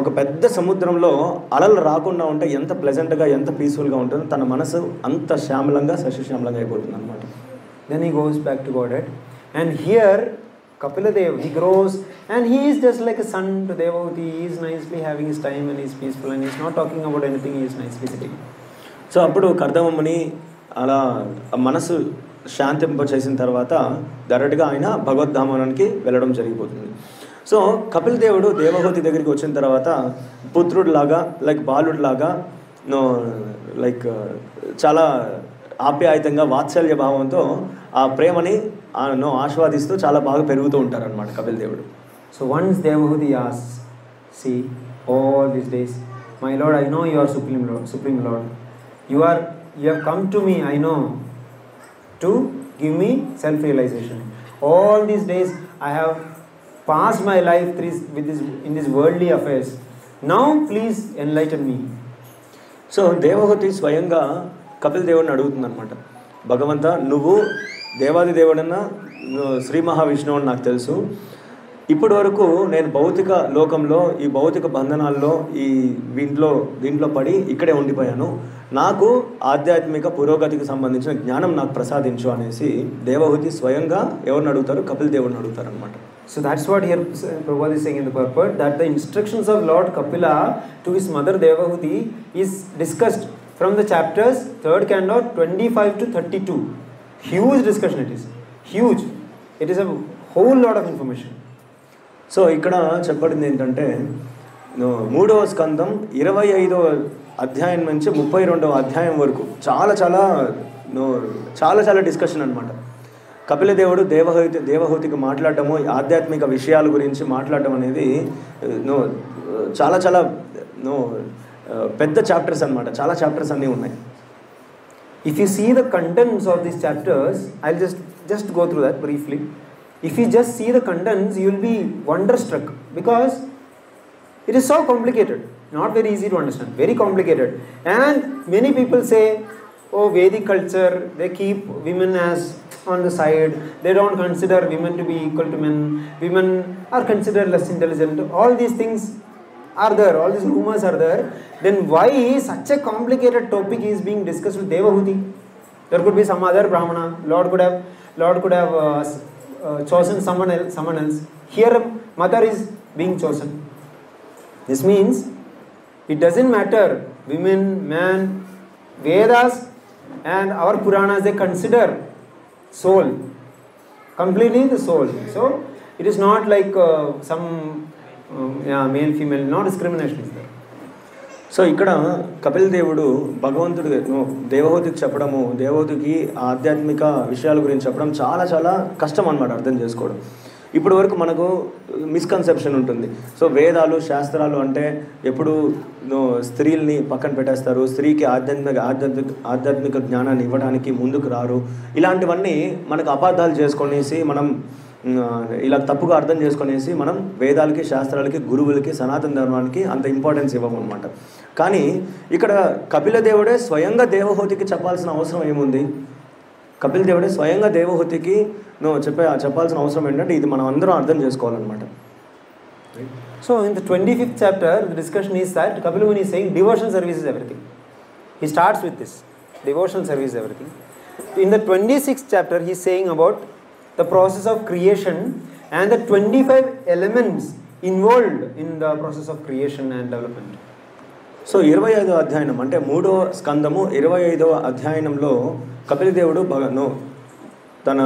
ఒక పెద్ద సముద్రంలో అలలు రాకుండా ఉంటే ఎంత ప్లెజెంట్గా ఎంత పీస్ఫుల్గా ఉంటుందో తన మనసు అంత శ్యామలంగా సస్యశ్యామలంగా అయిపోతుంది అనమాట. Then he goes back to Godhead, and here Kapila Dev, he grows and he is just like a son to Devahuti. He is nicely having his time and he is peaceful and he is not talking about anything, he is nicely sitting. So అప్పుడు కర్దమమ్మని అలా మనసు శాంతింప చేసిన తర్వాత డైరెక్ట్గా ఆయన భగవద్ధామానికి వెళ్ళడం జరిగిపోతుంది. So Kapil దేవుడు దేవహూతి దగ్గరికి వచ్చిన తర్వాత పుత్రుడిలాగా లైక్ బాలుడిలాగా లైక్ చాలా ఆప్యాయతంగా వాత్సల్య భావంతో ఆ ప్రేమని ఆస్వాదిస్తూ చాలా బాగా పెరుగుతూ ఉంటారనమాట కపిల్ దేవుడు. So once Devahuti asks, see, all these days, my Lord, I know you are Supreme Lord. You have come to me, I know, to give me self-realization. All these days I have passed my life in these worldly affairs. Now please enlighten me. So Devahuti స్వయంగా కపిల్ దేవుడిని అడుగుతుంది అనమాట, భగవంత నువ్వు దేవాది దేవుడన్నా శ్రీ మహావిష్ణువు అని నాకు తెలుసు. ఇప్పటి వరకు నేను భౌతిక లోకంలో ఈ భౌతిక బంధనాల్లో దీంట్లో పడి ఇక్కడే ఉండిపోయాను. నాకు ఆధ్యాత్మిక పురోగతికి సంబంధించిన జ్ఞానం నాకు ప్రసాదించు అనేసి దేవహూతి స్వయంగా ఎవరిని అడుగుతారు? కపిల్ దేవుడిని అడుగుతారు అనమాట. So that's what here Prabhupada is saying in the purport, that the instructions of Lord Kapila to his mother Devahuti is discussed from the chapters 3rd canto 25 to 32. Huge discussion it is. Huge. It is a whole lot of information. So ఇక్కడ చెప్పబడింది ఏంటంటే 3వ స్కందం 25వ అధ్యాయం నుంచి 32వ అధ్యాయం వరకు చాలా చాలా చాలా చాలా డిస్కషన్ అనమాట. కపిల దేవుడు దేవహూతికి మాట్లాడటము, ఆధ్యాత్మిక విషయాల గురించి మాట్లాడటం అనేది చాలా చాలా పెద్ద చాప్టర్స్ అనమాట. చాలా చాప్టర్స్ అన్నీ ఉన్నాయి. If you see the contents of these chapters, I'll just go through that briefly. If you just see the contents, you will be wonderstruck because it is so complicated, not very easy to understand, very complicated. And many people say, oh, Vedic culture, they keep women as on the side, they don't consider women to be equal to men, women are considered less intelligent. All these things are there, all these rumors are there. Then why such a complicated topic is being discussed with Devahuti? There could be some other Brahmana. Lord could have chosen someone else. Here mother is being chosen. This means it doesn't matter women, man, Vedas and our Puranas, they consider soul, completely the soul. So it is not like some male female, no discrimination is there. So ఇక్కడ కపిల్ దేవుడు భగవంతుడు దేవహూతికి చెప్పడము, దేవహూతికి ఆధ్యాత్మిక విషయాల గురించి చెప్పడం చాలా చాలా కష్టం అన్నమాట అర్థం చేసుకోవడం. ఇప్పటి వరకు మనకు మిస్కన్సెప్షన్ ఉంటుంది. సో వేదాలు శాస్త్రాలు అంటే ఎప్పుడు స్త్రీల్ని పక్కన పెట్టేస్తారు, స్త్రీకి ఆధ్యాత్మిక జ్ఞానాన్ని ఇవ్వడానికి ముందుకు రారు, ఇలాంటివన్నీ మనకు అపార్థాలు చేసుకొనేసి మనం ఇలా తప్పుగా అర్థం చేసుకొనేసి మనం వేదాలకి శాస్త్రాలకి గురువులకి సనాతన ధర్మానికి అంత ఇంపార్టెన్స్ ఇవ్వమన్నమాట. కానీ ఇక్కడ కపిల దేవుడే స్వయంగా దేవహూతికి చెప్పాల్సిన అవసరం ఏముంది? కపిల్ దేవుడే స్వయంగా దేవహూతికి చెప్పాల్సిన అవసరం ఏంటంటే ఇది మనం అందరం అర్థం చేసుకోవాలన్నమాట. So in the 25th chapter, the discussion is that Kapila Muni is saying devotional service is everything. He starts with this, devotional service is everything. In the 26th chapter, he is saying about the process of creation and the 25 elements involved in the process of creation and development. So 25వ అధ్యాయం అంటే 3వ స్కందము 25వ అధ్యాయంలో కపిల దేవుడు తన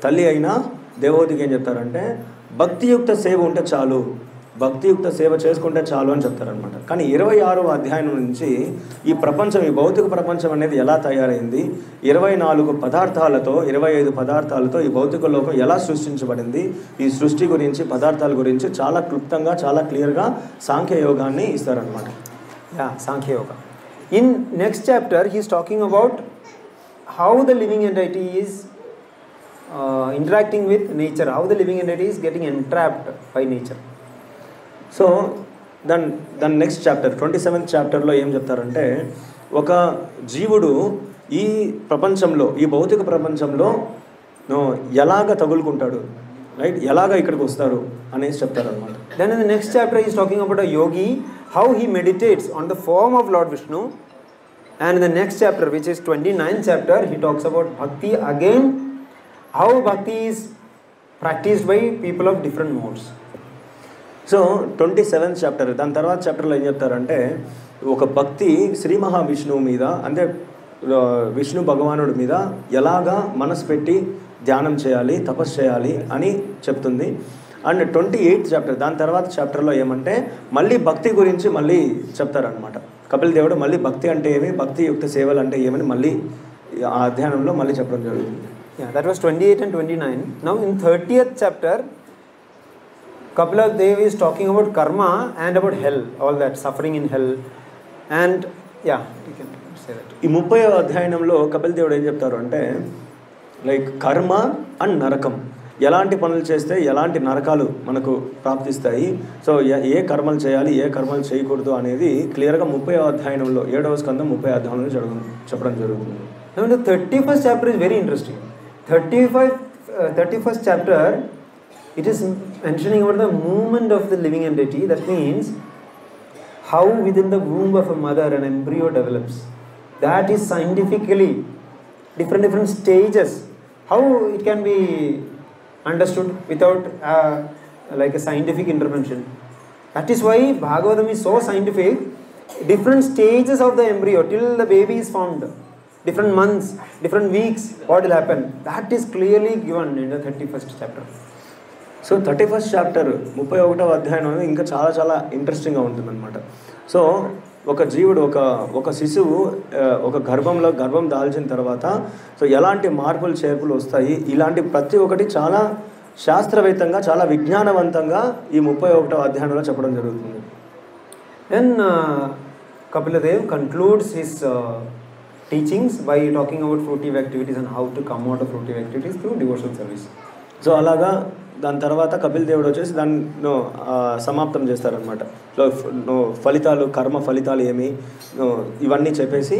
తల్లి అయిన దేవహూతికి ఏం చెప్తారంటే భక్తియుక్త సేవ ఉంటే చాలు, భక్తియుక్త సేవ చేసుకుంటే చాలు అని చెప్తారనమాట. కానీ 26వ అధ్యాయం నుంచి ఈ ప్రపంచం, ఈ భౌతిక ప్రపంచం అనేది ఎలా తయారైంది, 24 పదార్థాలతో 25 పదార్థాలతో ఈ భౌతిక లోకం ఎలా సృష్టించబడింది, ఈ సృష్టి గురించి పదార్థాల గురించి చాలా క్లుప్తంగా చాలా క్లియర్గా సాంఖ్యయోగాన్ని ఇస్తారనమాట. Sankhya Yoga. In next chapter, he is talking about how the living entity is interacting with nature, how the living entity is getting entrapped by nature. So దాని నెక్స్ట్ చాప్టర్ 27th చాప్టర్లో ఏం చెప్తారంటే ఒక జీవుడు ఈ ప్రపంచంలో, ఈ భౌతిక ప్రపంచంలో ఎలాగ తగులుకుంటాడు, రైట్, ఎలాగ ఇక్కడికి వస్తారు అనేసి చెప్తారనమాట. Then in the next chapter he is talking about a yogi, how he meditates on the form of Lord Vishnu. And in the next chapter, which is 29th chapter, he talks about bhakti again, how bhakti is practiced by people of different modes. So 27th chapter, దాని తర్వాత చాప్టర్లో ఏం చెప్తారంటే ఒక భక్తి శ్రీ మహావిష్ణువు మీద, అంటే విష్ణు భగవానుడి మీద ఎలాగా మనసు పెట్టి ధ్యానం చేయాలి, తపస్సు చేయాలి అని చెప్తుంది. అండ్ 28th చాప్టర్, దాని తర్వాత చాప్టర్లో ఏమంటే మళ్ళీ భక్తి గురించి మళ్ళీ చెప్తారనమాట. కపిల్ దేవుడు మళ్ళీ భక్తి అంటే ఏమి, భక్తి యుక్త సేవలు అంటే ఏమని మళ్ళీ ఆ అధ్యయనంలో మళ్ళీ చెప్పడం జరుగుతుంది. Yeah, that was 28 and 29. Now in 30th chapter, Kapila Dev is talking about karma and about hell, all that suffering in hell, and yeah, you can say that. ఈ 30వ అధ్యాయంలో కపిల్ దేవుడు ఏం చెప్తారు అంటే లైక్ కర్మ అండ్ నరకం, ఎలాంటి పనులు చేస్తే ఎలాంటి నరకాలు మనకు ప్రాప్తిస్తాయి, సో ఏ కర్మలు చేయాలి, ఏ కర్మలు చేయకూడదు అనేది క్లియర్గా 30వ అధ్యాయంలో 7వ స్కందం 30వ అధ్యాయంలో చెప్పడం జరుగుతుంది. Now the 31st chapter is very interesting. 31st chapter, it is mentioning about the movement of the living entity. That means how within the womb of a mother an embryo develops. That is scientifically different stages. How it can be understood without like a scientific intervention. That is why Bhagavatam is so scientific. Different stages of the embryo till the baby is formed. Different months, different weeks, what will happen? That is clearly given in the 31st chapter. So 31st chapter 31వ అధ్యాయం అనేది ఇంకా చాలా చాలా ఇంట్రెస్టింగ్గా ఉంటుందన్నమాట. So ఒక జీవుడు ఒక శిశువు ఒక గర్భం దాల్చిన తర్వాత సో ఎలాంటి మార్పులు చేర్పులు వస్తాయి, ఇలాంటి ప్రతి ఒక్కటి చాలా శాస్త్రవేత్తంగా చాలా విజ్ఞానవంతంగా ఈ 31వ అధ్యాయంలో చెప్పడం జరుగుతుంది. Then Kapila Dev concludes his teachings by talking about fruitive activities and how to come out of fruitive activities through devotional service. So అలాగా దాని తర్వాత కపిల్ దేవుడు వచ్చేసి దాన్ని సమాప్తం చేస్తారనమాట. ఫలితాలు, కర్మ ఫలితాలు ఏమి, ఇవన్నీ చెప్పేసి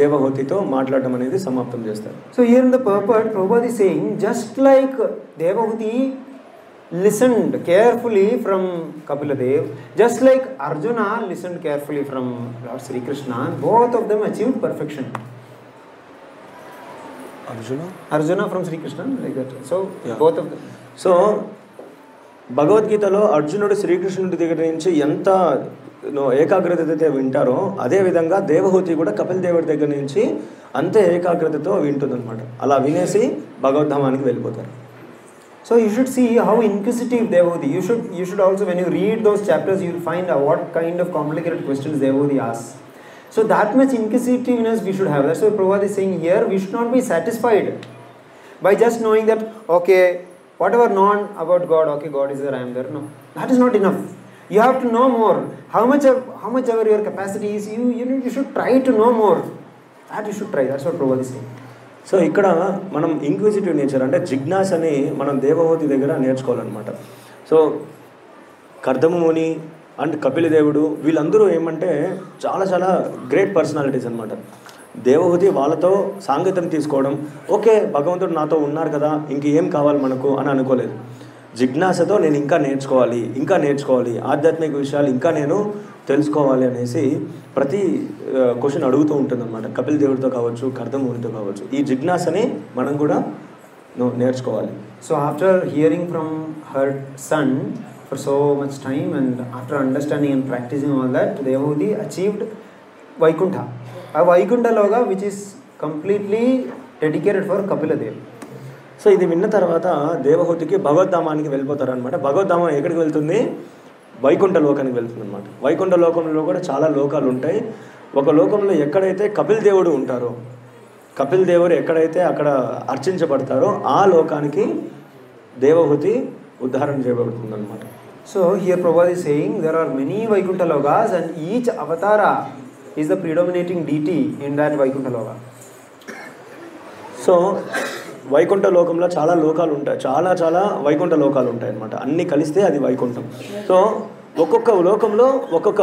దేవహూతితో మాట్లాడటం అనేది సమాప్తం చేస్తారు. So here in the purport, Prabhupada is saying, just like Devahuti listened carefully from Kapila Dev, just like Arjuna listened carefully from Lord Sri Krishna, both of them achieved perfection. Arjuna from Sri Krishna, like that. So yeah. Both of them. So భగవద్గీతలో అర్జునుడు శ్రీకృష్ణుడి దగ్గర నుంచి ఎంత ఏకాగ్రతతో వింటారో అదేవిధంగా దేవహూతి కూడా కపిల్ దేవుడి దగ్గర నుంచి అంతే ఏకాగ్రతతో వింటుందన్నమాట. అలా వినేసి భగవద్ధామానికి వెళ్ళిపోతారు. So you should see how inquisitive Devahuti. You should also, when you read those chapters, you will find out what kind of complicated questions Devahuti asks. So that much inquisitiveness we should have. That's why Prabhupada is saying here, we should not be satisfied by just knowing that, okay, whatever known about God, okay, God is there, I am there. No, that is not enough. You have to know more. How much ever your capacity is, you should try to know more. That you should try. That's what Prabhupada is saying. So ఇక్కడ మనం inquisitive nature అంటే జిజ్ఞాసని మనం దేవహూతి దగ్గర నేర్చుకోవాలన్నమాట. So కర్దమముని and Kapila దేవుడు వీళ్ళందరూ ఏమంటే చాలా చాలా గ్రేట్ పర్సనాలిటీస్ అనమాట. దేవహూతి వాళ్ళతో సాంగత్యం తీసుకోవడం, ఓకే భగవంతుడు నాతో ఉన్నారు కదా ఇంకేం కావాలి మనకు అని అనుకోలేదు. జిజ్ఞాసతో నేను ఇంకా నేర్చుకోవాలి ఆధ్యాత్మిక విషయాలు ఇంకా నేను తెలుసుకోవాలి అనేసి ప్రతి క్వశ్చన్ అడుగుతూ ఉంటుందన్నమాట. కపిల్ దేవుడితో కావచ్చు, కర్దమమునితో కావచ్చు. ఈ జిజ్ఞాసని మనం కూడా నేర్చుకోవాలి. So after hearing from her son for so much time and after understanding and practicing all that, Devahuti achieved Vaikuntha. A Vaikuntha loga which is completely dedicated for Kapila Dev. So ఇది విన్న తర్వాత దేవహూతికి భగవద్ధామానికి వెళ్ళిపోతారనమాట. భగవద్ధామం ఎక్కడికి వెళ్తుంది? వైకుంఠ లోకానికి వెళ్తుంది అనమాట. వైకుంఠ లోకంలో కూడా చాలా లోకాలు ఉంటాయి. ఒక లోకంలో ఎక్కడైతే కపిల్ దేవుడు ఉంటారో, కపిల్ దేవుడు ఎక్కడైతే అక్కడ అర్చించబడతారో ఆ లోకానికి దేవహూతి ఉద్ధారణ చేయబడుతుంది అనమాట. So here Prabhupada is saying there are many Vaikuntha lokas and each avatara is the predominating deity in that Vaikuntha loka. So Vaikuntha లోకంలో చాలా లోకాలు ఉంటాయి, చాలా వైకుంఠ లోకాలు ఉంటాయి అన్నమాట. అన్నీ కలిస్తే అది వైకుంఠం. సో ఒక్కొక్క లోకంలో ఒక్కొక్క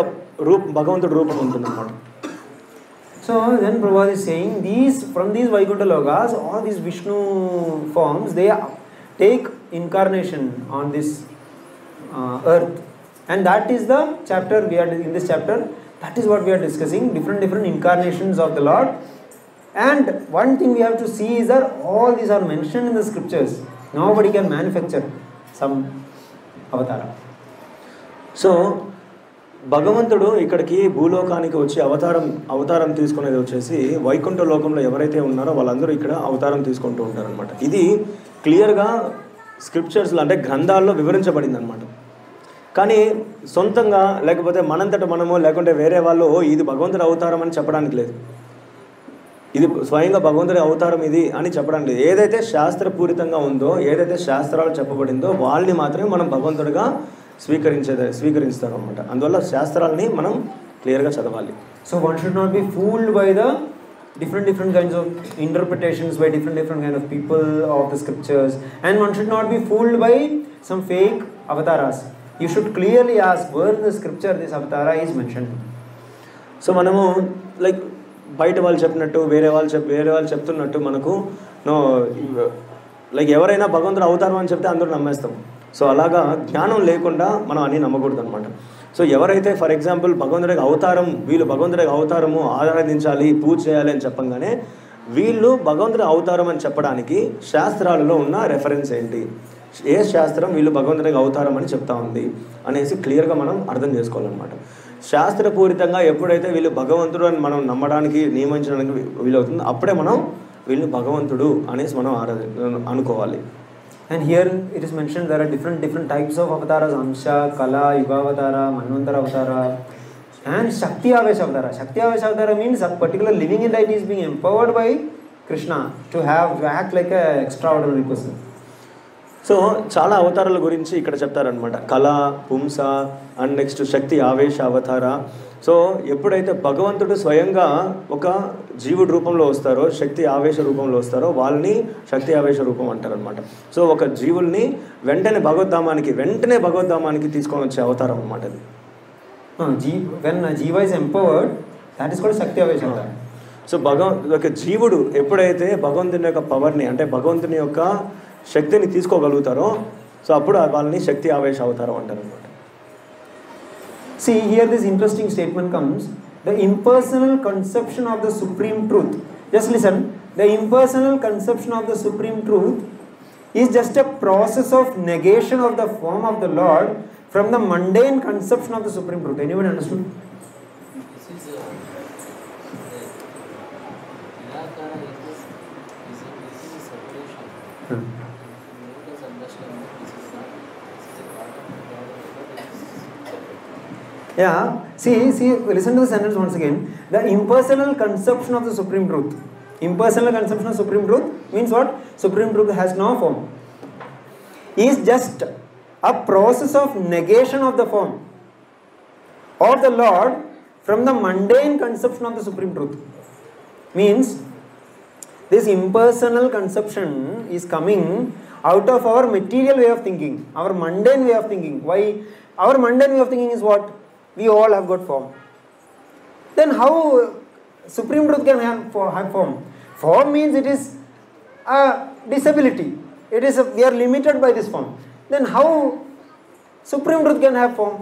భగవంతుడి రూపం ఉంటుందన్నమాట. So then Prabhupada is saying from these Vaikuntha lokas, all these Vishnu forms, they take incarnation on this earth, and that is the chapter we are in this chapter. That is what we are discussing, different incarnations of the Lord. And one thing we have to see is that all these are mentioned in the scriptures. Nobody can manufacture some avatara. So భగవంతుడు ఇక్కడికి భూలోకానికి వచ్చి అవతారం తీసుకునేది వచ్చేసి వైకుంఠ లోకంలో ఎవరైతే ఉన్నారో వాళ్ళందరూ ఇక్కడ అవతారం తీసుకుంటూ ఉంటారనమాట. ఇది క్లియర్గా స్క్రిప్చర్స్లో అంటే గ్రంథాల్లో వివరించబడింది అనమాట. కానీ సొంతంగా లేకపోతే మనంతట మనము లేకుంటే వేరే వాళ్ళు ఇది భగవంతుడి అవతారం అని చెప్పడానికి లేదు. ఇది స్వయంగా భగవంతుడి అవతారం ఇది అని చెప్పడానికి లేదు. ఏదైతే శాస్త్రపూరితంగా ఉందో, ఏదైతే శాస్త్రాలు చెప్పబడిందో వాళ్ళని మాత్రమే మనం భగవంతుడిగా స్వీకరిస్తారు అనమాట. అందువల్ల శాస్త్రాలని మనం క్లియర్గా చదవాలి. So one should not be fooled by the different kinds of interpretations by different kind of people of the scriptures, and one should not be fooled by some fake avatars. You should clearly ask where in the scripture this avatara is mentioned. So మనము like బయట వాళ్ళు చెప్పినట్టు వేరే వాళ్ళు చెప్తున్నట్టు మనకు like ఎవరైనా భగవంతుడు అవతారం అని చెప్తే అందరూ నమ్మేస్తాం. సో అలాగా జ్ఞానం లేకుండా మనం అన్నీ నమ్మకూడదు అనమాట. సో ఎవరైతే ఫర్ ఎగ్జాంపుల్ వీళ్ళు భగవంతుడికి అవతారము ఆరాధించాలి, పూజ చేయాలి అని చెప్పంగానే వీళ్ళు భగవంతుడి అవతారం అని చెప్పడానికి శాస్త్రాలలో ఉన్న రెఫరెన్స్ ఏంటి, ఏ శాస్త్రం వీళ్ళు భగవంతుడికి అవతారం అని చెప్తా ఉంది అనేసి క్లియర్గా మనం అర్థం చేసుకోవాలన్నమాట. శాస్త్రపూరితంగా ఎప్పుడైతే వీళ్ళు భగవంతుడు అని మనం నమ్మడానికి నియమించడానికి వీలవుతుందో అప్పుడే మనం వీళ్ళు భగవంతుడు అనేసి మనం అనుకోవాలి. And here it is mentioned there are different types of avatars: Amsha, Kala, Yuga Avatara, Manvantara Avatara, and Shakti Avesh Avatara. Shakti Avesh Avatara means a particular living entity is being empowered by Krishna to act like a extraordinary person. So చాలా అవతారాల గురించి ఇక్కడ చెప్తారనమాట. కళ, పుంస and next శక్తి ఆవేశ అవతార. So ఎప్పుడైతే భగవంతుడు స్వయంగా ఒక జీవుడి రూపంలో వస్తారో, శక్తి ఆవేశ రూపంలో వస్తారో వాళ్ళని శక్తి ఆవేశ రూపం అంటారనమాట. సో ఒక జీవుల్ని వెంటనే భగవద్ధామానికి తీసుకొని వచ్చే అవతారం అనమాట అది. When a jiva is empowered, that is called Shakti Avesh Avatara. So ఒక జీవుడు ఎప్పుడైతే భగవంతుని యొక్క పవర్ని అంటే భగవంతుని యొక్క శక్తిని తీసుకోగలుగుతారో సో అప్పుడు వాళ్ళని శక్తి ఆవేశ అవతారం అంటారు అనమాట. See, here this interesting statement comes: the impersonal conception of the supreme truth. Just listen. The impersonal conception of the supreme truth is just a process of negation of the form of the Lord from the mundane conception of the supreme truth. Anyone understood? This is Nirakara is a separation. Let us understand that this is not a part of the God of God. Yeah. See, listen to the sentence once again. The impersonal conception of the supreme truth. Impersonal conception of supreme truth means what? Supreme truth has no form. Is just a process of negation of the form of the Lord from the mundane conception of the supreme truth. Means this impersonal conception is coming out of our material way of thinking, our mundane way of thinking. Why? Our mundane way of thinking is what? We all have got form. Then how supreme truth can have form? Form means it is a disability. We are limited by this form. Then how supreme truth can have form?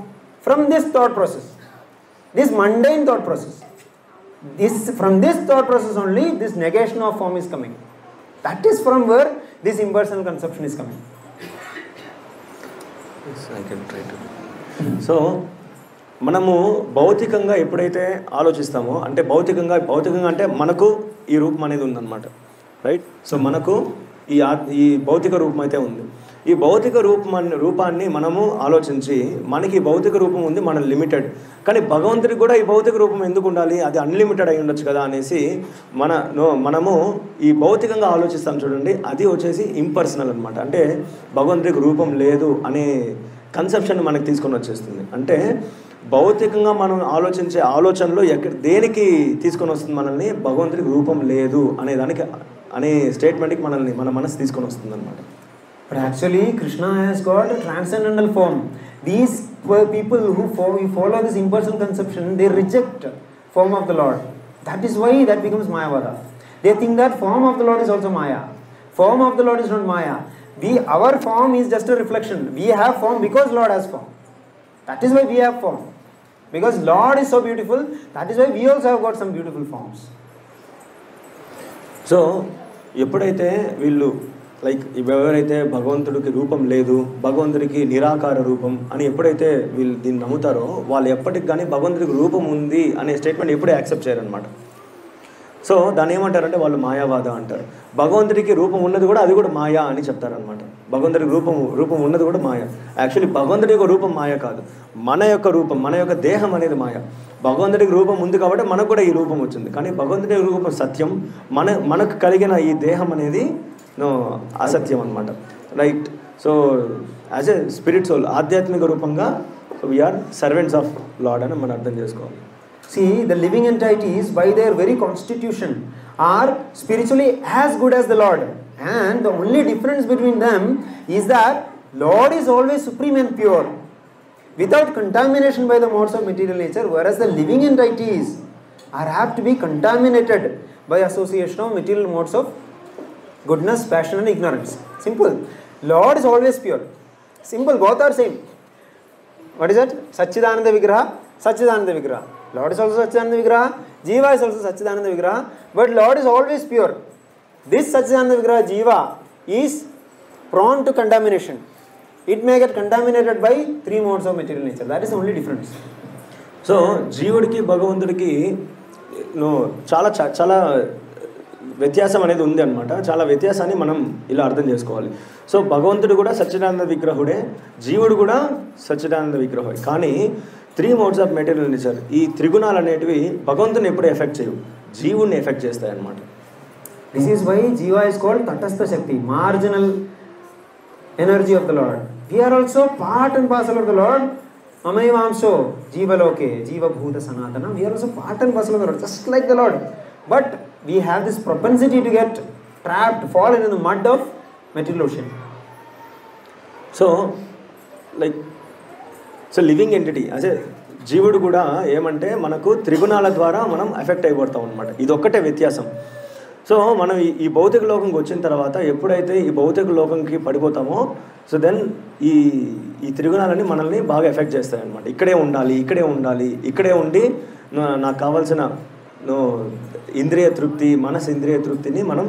From this thought process, this mundane thought process. From this thought process only this negation of form is coming. That is from where this impersonal conception is coming. Yes, I can try to. So మనము భౌతికంగా ఎప్పుడైతే ఆలోచిస్తామో అంటే భౌతికంగా అంటే మనకు ఈ రూపం అనేది ఉందన్నమాట, రైట్? సో మనకు ఈ భౌతిక రూపం అయితే ఉంది. ఈ భౌతిక రూపాన్ని మనము ఆలోచించి మనకి భౌతిక రూపం ఉంది, మనం లిమిటెడ్, కానీ భగవంతుడికి కూడా ఈ భౌతిక రూపం ఎందుకు ఉండాలి, అది అన్లిమిటెడ్ అయి ఉండొచ్చు కదా అనేసి మనము ఈ భౌతికంగా ఆలోచిస్తాం చూడండి. అది వచ్చేసి ఇంపర్సనల్ అనమాట. అంటే భగవంతుడికి రూపం లేదు అనే కన్సెప్షన్ మనకి తీసుకొని వచ్చేస్తుంది. అంటే భౌతికంగా మనం ఆలోచించే ఆలోచనలో దేనికి తీసుకొని వస్తుంది మనల్ని? భగవంతుడికి రూపం లేదు అనే స్టేట్మెంట్కి మన మనసు తీసుకొని వస్తుంది అనమాట. But actually Krishna has got a transcendental form. These people who follow this impersonal conception, they reject form of the Lord. That is why that becomes Mayavada. They think that form of the Lord is also Maya. Form of the Lord is not Maya. Our form is just a reflection. We have form because Lord has form. That is why we have form. Because Lord is so beautiful, that is why we also have got some beautiful forms. So ఎప్పుడైతే వీళ్ళు like ఎవరైతే భగవంతుడికి రూపం లేదు, భగవంతుడికి నిరాకార రూపం అని ఎప్పుడైతే వీళ్ళు దీన్ని నమ్ముతారో వాళ్ళు ఎప్పటికి కానీ భగవంతుడికి రూపం ఉంది అనే స్టేట్మెంట్ ఎప్పుడూ యాక్సెప్ట్ చేయరనమాట. సో దాన్ని ఏమంటారంటే వాళ్ళు మాయావాద అంటారు. భగవంతుడికి రూపం ఉన్నది కూడా అది కూడా మాయా అని చెప్తారనమాట. భగవంతుడికి రూపం ఉన్నది కూడా మాయ. యాక్చువల్లీ భగవంతుడి యొక్క రూపం మాయ కాదు, మన యొక్క రూపం, మన యొక్క దేహం అనేది మాయ. భగవంతుడికి రూపం ఉంది కాబట్టి మనకు కూడా ఈ రూపం వచ్చింది. కానీ భగవంతుడి రూపం సత్యం, మనకు కలిగిన ఈ దేహం అనేది అసత్యం అనమాట. Right. So as a spirit soul, ఆధ్యాత్మిక రూపంగా వీఆర్ సర్వెంట్స్ ఆఫ్ లార్డ్ అని మనం అర్థం చేసుకోవాలి. See, the living entities by their very constitution are spiritually as good as the Lord, and the only difference between them is that Lord is always supreme and pure, without contamination by the modes of material nature, whereas the living entities are apt to be contaminated by association of material modes of goodness, passion and ignorance. Simple. Lord is always pure. Simple, both are same. What is that? Satchidananda Vigraha, Satchidananda Vigraha. Lord is also Satchidananda Vigraha, Jiva is also Satchidananda Vigraha, but Lord is always pure. This Satchidananda Vigraha Jiva is prone to contamination. It may get contaminated by 3 modes of material nature. That is the only difference. So జీవుడికి భగవంతుడికి చాలా చాలా వ్యత్యాసం అనేది ఉంది అనమాట. చాలా వ్యత్యాసాన్ని మనం ఇలా అర్థం చేసుకోవాలి. సో భగవంతుడు కూడా సచ్చిదానంద విగ్రహుడే, జీవుడు కూడా సచ్చిదానంద విగ్రహుడే. కానీ 3 modes ఆఫ్ మెటీరియల్ నేచర్, ఈ త్రిగుణాలు అనేటివి భగవంతుని ఎప్పుడు ఎఫెక్ట్ చేయవు, జీవుడిని ఎఫెక్ట్ చేస్తాయి అన్నమాట. This is why Jiva is called Tatastha Shakti, marginal energy of the Lord. We are also part and parcel of the Lord. Mamayvamso Jiva Loke, Jiva Bhuta Sanatana. We are also part and parcel of the Lord, just like the Lord. But we have this propensity to get trapped, fallen in the mud of material ocean. So living entity అదే జీవుడు కూడా ఏమంటే మనకు త్రిగుణాల ద్వారా మనం effect అయిపోతాం అనమాట. ఇది ఒక్కటే వ్యత్యాసం. సో మనం ఈ భౌతిక లోకంకి వచ్చిన తర్వాత ఎప్పుడైతే ఈ భౌతిక లోకంకి పడిపోతామో, సో దెన్ ఈ త్రిగుణాలన్నీ మనల్ని బాగా ఎఫెక్ట్ చేస్తాయి అనమాట. ఇక్కడే ఉండాలి, ఇక్కడే ఉండి నాకు కావాల్సిన ఇంద్రియ తృప్తి, మనసు ఇంద్రియ తృప్తిని మనం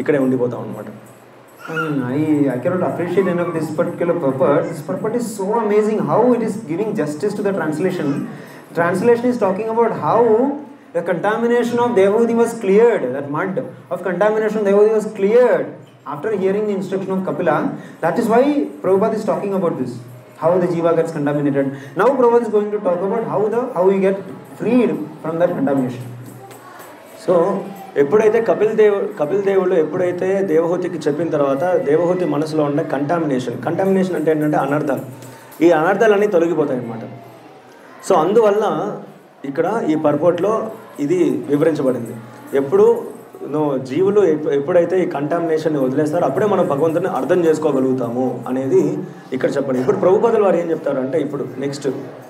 ఇక్కడే ఉండిపోతాం అనమాట. I cannot appreciate enough this particular purport. This purport is so amazing how it is giving justice to the translation. Translation is talking about how the contamination of Devahuti was cleared, that mud of contamination of Devahuti was cleared after hearing the instruction of Kapila. That is why Prabhupada is talking about this, how the jiva gets contaminated. Now Prabhupada is going to talk about how we get freed from that contamination. So ఎప్పుడైతే కపిల్ దేవుడు ఎప్పుడైతే దేవహూతికి చెప్పిన తర్వాత దేవహూతి మనసులో ఉండే contamination అంటే ఏంటంటే అనర్థాలు, ఈ అనర్థాలన్నీ తొలగిపోతాయి అన్నమాట. సో అందువల్ల ఇక్కడ ఈ పర్పోర్ట్లో ఇది వివరించబడింది. ఎప్పుడు జీవులు ఎప్పుడైతే ఈ కంటామినేషన్ని వదిలేస్తారో అప్పుడే మనం భగవంతుని అర్థం చేసుకోగలుగుతాము అనేది ఇక్కడ చెప్పండి. ఇప్పుడు ప్రభుపాదుల వారు ఏం చెప్తారంటే, ఇప్పుడు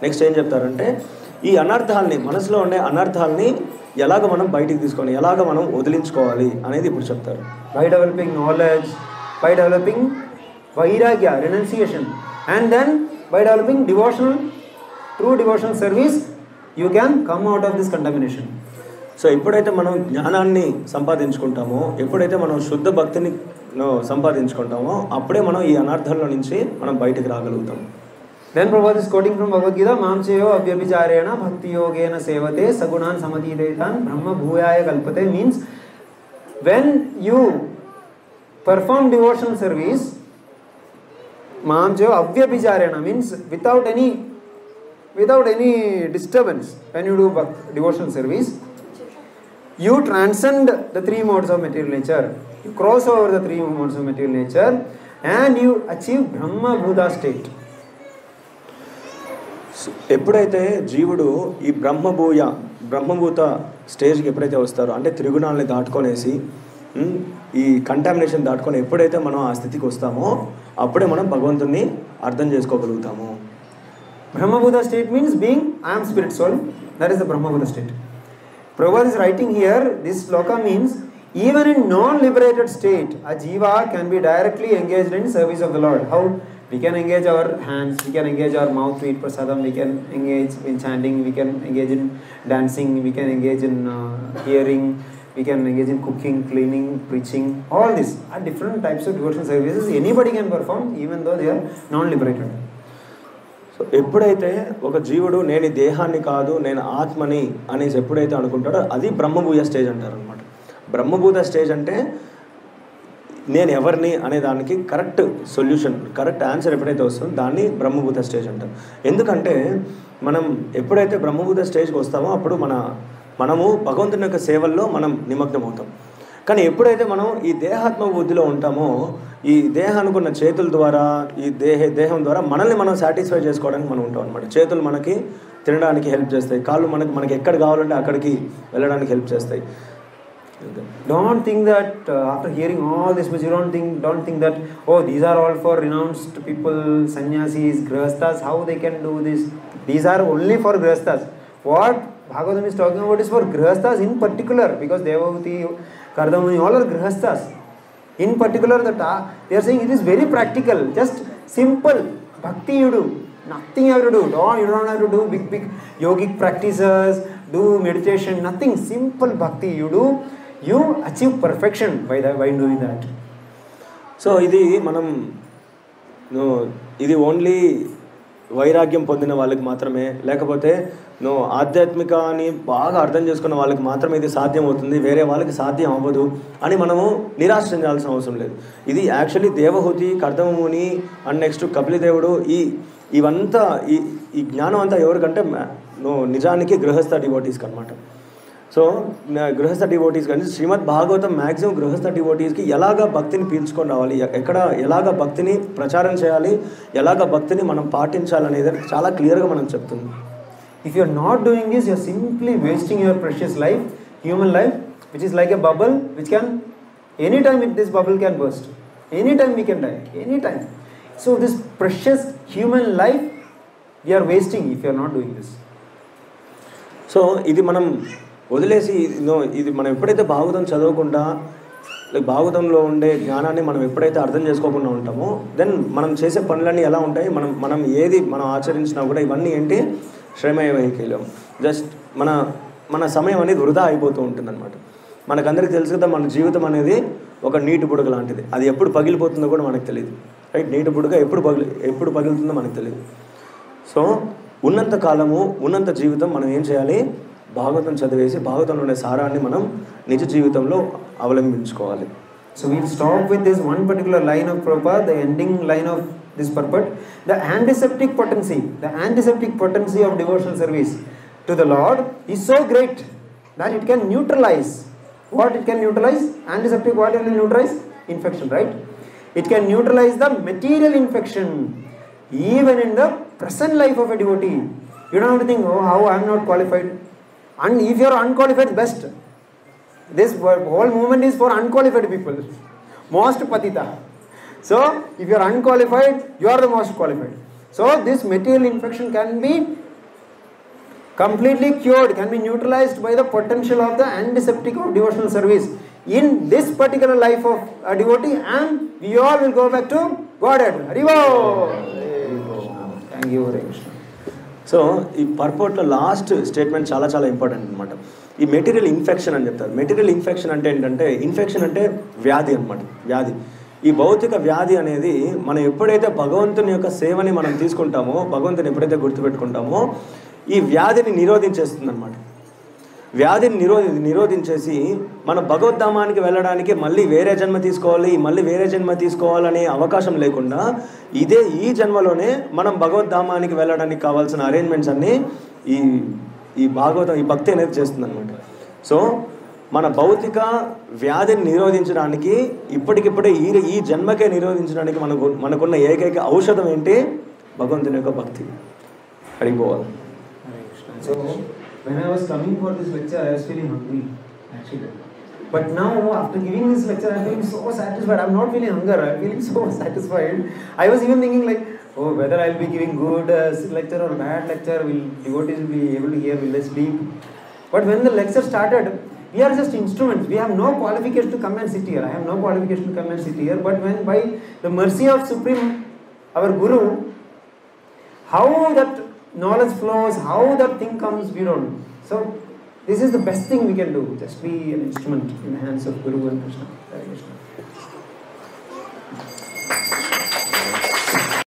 నెక్స్ట్ ఏం చెప్తారంటే, ఈ అనర్థాలని, మనసులో ఉండే అనర్థాలని ఎలాగ మనం బయటికి తీసుకొని ఎలాగ మనం వదిలించుకోవాలి అనేది ఇప్పుడు చెప్తారు. By developing knowledge, by developing vairagya, renunciation, and then by developing true devotional service, you can come out of this contamination. So ఎప్పుడైతే మనం జ్ఞానాన్ని సంపాదించుకుంటామో, ఎప్పుడైతే మనం శుద్ధ భక్తిని సంపాదించుకుంటామో అప్పుడే మనం ఈ అనర్థంలో నుంచి మనం బయటికి రాగలుగుతాం. Then Prabhupada is quoting from Bhagavad Gita, Mamcheyo avyabhicharena bhakti yogena sevate sagunan samadhidetan brahma bhuyaya kalpate, means when you perform devotional service, Mamcheyo avyabhicharena means without any disturbance, when you do devotional service, you transcend the 3 modes of material nature, you cross over the 3 modes of material nature, and you achieve Brahma Bhuta state. ఎప్పుడైతే జీవుడు ఈ బ్రహ్మభూత స్టేజ్కి ఎప్పుడైతే వస్తారో, అంటే త్రిగుణాలని దాటుకొనేసి ఈ contamination దాటుకొని ఎప్పుడైతే మనం ఆ స్థితికి వస్తామో అప్పుడే మనం భగవంతుని అర్థం చేసుకోగలుగుతాము. Brahmabhuta state means being I am spirit soul. That is the Brahmabhuta state. Prabhupada is writing here, this sloka means even in non-liberated state, a jiva can be directly engaged in service of the Lord. How? We can engage our hands, we can engage our mouth to eat prasadam, we can engage in chanting, we can engage in dancing, we can engage in hearing, We can engage in cooking, cleaning, preaching, all this are different types of devotional services. Anybody can perform, even though they are non-liberated. So ఎప్పుడైతే ఒక జీవుడు నేను ఈ దేహాన్ని కాదు నేను ఆత్మని అనేసి ఎప్పుడైతే అనుకుంటాడో అది బ్రహ్మభూయ స్టేజ్ అంటారు అనమాట. బ్రహ్మభూత స్టేజ్ అంటే నేను ఎవరిని అనే దానికి కరెక్ట్ సొల్యూషన్, కరెక్ట్ ఆన్సర్ ఎప్పుడైతే వస్తుందో దాన్ని బ్రహ్మభూత స్టేజ్ అంటారు. ఎందుకంటే మనం ఎప్పుడైతే బ్రహ్మభూత స్టేజ్కి వస్తామో అప్పుడు మనము భగవంతుని యొక్క సేవల్లో మనం నిమగ్నం అవుతాం. కానీ ఎప్పుడైతే మనం ఈ దేహాత్మ బుద్ధిలో ఉంటామో, ఈ దేహానికి ఉన్న చేతుల ద్వారా, ఈ దేహం ద్వారా మనల్ని మనం సాటిస్ఫై చేసుకోవడానికి మనం ఉంటాం అనమాట. చేతులు మనకి తినడానికి హెల్ప్ చేస్తాయి, కాళ్ళు మనకి ఎక్కడ కావాలంటే అక్కడికి వెళ్ళడానికి హెల్ప్ చేస్తాయి. Don't think that after hearing all this much, don't think that, oh, these are all for renounced people, sannyasis, grihasthas, how they can do this. These are only for grihasthas. What Bhagavatam is talking about is for grihasthas in particular, because Devahuti, Kardamuni, all are grihasthas. In particular, they are saying it is very practical, just simple bhakti you do. Nothing you have to do. You don't have to do big yogic practices, do meditation, nothing. Simple bhakti you do. You achieve perfection by doing that. So ఇది only వైరాగ్యం పొందిన వాళ్ళకి మాత్రమే, లేకపోతే ఆధ్యాత్మికాన్ని బాగా అర్థం చేసుకున్న వాళ్ళకి మాత్రమే ఇది సాధ్యం అవుతుంది, వేరే వాళ్ళకి సాధ్యం అవ్వదు అని మనము నిరాశ చెందాల్సిన అవసరం లేదు. ఇది యాక్చువల్లీ దేవహూతి, కర్దమముని అండ్ నెక్స్ట్ కపిలదేవుడు, ఇవంతా ఈ జ్ఞానం అంతా ఎవరికంటే నిజానికి గృహస్థ డివోటీస్కి అనమాట. సో గృహస్థ డివోటీస్ కానీ శ్రీమద్ భాగవతం మ్యాక్సిమం గృహస్థ డివోటీస్కి ఎలాగ భక్తిని పీల్చుకొని రావాలి, ఎలాగ భక్తిని ప్రచారం చేయాలి, ఎలాగ భక్తిని మనం పాటించాలనేది చాలా క్లియర్గా మనం చెప్తుంది. If you are not doing this, you are simply wasting your precious life, human life, which is like a bubble, which can, anytime this bubble can burst. Anytime we can die, anytime. So this precious human life, we are wasting if you are not doing this. So ఇది మనం వదిలేసి ఇది మనం ఎప్పుడైతే భాగవతం చదవకుండా, భాగవతంలో ఉండే జ్ఞానాన్ని మనం ఎప్పుడైతే అర్థం చేసుకోకుండా ఉంటామో, దెన్ మనం చేసే పనులన్నీ ఎలా ఉంటాయి, మనం ఏది మనం ఆచరించినా కూడా ఇవన్నీ ఏంటి, శ్రమయ వైకల్యం. జస్ట్ మన సమయం అనేది వృధా అయిపోతూ ఉంటుందన్నమాట. మనకందరికీ తెలుసు కదా, మన జీవితం అనేది ఒక నీటి బుడగ లాంటిది. అది ఎప్పుడు పగిలిపోతుందో కూడా మనకు తెలియదు, రైట్? నీటి బుడగ ఎప్పుడు పగులుతుందో మనకు తెలియదు. సో ఉన్నంత కాలము, ఉన్నంత జీవితం మనం ఏం చేయాలి, భాగవతం చదివేసి భాగవతంలో ఉండే సారాన్ని మనం నిజ జీవితంలో అవలంబించుకోవాలి. So we'll stop with this one particular line of Prabhupada, the ending line of this purport. The antiseptic potency of devotional service to the Lord is so great that it can neutralize. What it can neutralize? Antiseptic, what it will neutralize? Infection, right? It can neutralize the material infection even in the present life of a devotee. You don't have to think, oh, how I am not qualified. And if you are unqualified, best. This whole movement is for unqualified people, most patita. So if you are unqualified, you are the most qualified. So this material infection can be completely cured, can be neutralized by the potential of the antiseptic of devotional service in this particular life of a devotee, and we all will go back to Godhead. Haribo. Thank you very much. So ఈ పర్పోర్ట్లో last statement చాలా చాలా important అనమాట. ఈ material infection అని చెప్తారు. Material infection అంటే ఏంటంటే, infection అంటే వ్యాధి అనమాట, వ్యాధి. ఈ భౌతిక వ్యాధి అనేది మనం ఎప్పుడైతే భగవంతుని యొక్క సేవని మనం తీసుకుంటామో, భగవంతుని ఎప్పుడైతే గుర్తుపెట్టుకుంటామో, ఈ వ్యాధిని నిరోధించేస్తుంది అనమాట. వ్యాధిని నిరోధించేసి మనం భగవద్ధామానికి వెళ్ళడానికి మళ్ళీ వేరే జన్మ తీసుకోవాలనే అవకాశం లేకుండా ఈ జన్మలోనే మనం భగవద్ధామానికి వెళ్ళడానికి కావాల్సిన అరేంజ్మెంట్స్ అన్నీ ఈ భాగవతం, ఈ భక్తి అనేది చేస్తుంది అనమాట. సో మన భౌతిక వ్యాధిని నిరోధించడానికి ఇప్పటికిప్పుడే ఈ జన్మకే నిరోధించడానికి మనకున్న ఏకైక ఔషధం ఏంటి, భగవంతుని యొక్క భక్తి. అడిగిపోవాలి. So when I was coming for this lecture, I was feeling hungry actually. But now after giving this lecture, I'm feeling so satisfied. I'm not feeling hunger, I'm feeling so satisfied. I was even thinking like, oh, whether I'll be giving good lecture or bad lecture, will devotees will be able to hear, will they sleep? But when the lecture started, we are just instruments. We have no qualification to come and sit here. I have no qualification to come and sit here. But when by the mercy of Supreme, our Guru, how that knowledge flows, how that thing comes, we don't know. So This is the best thing we can do. Just be an instrument in the hands of Guru and Krishna. Hare Krishna.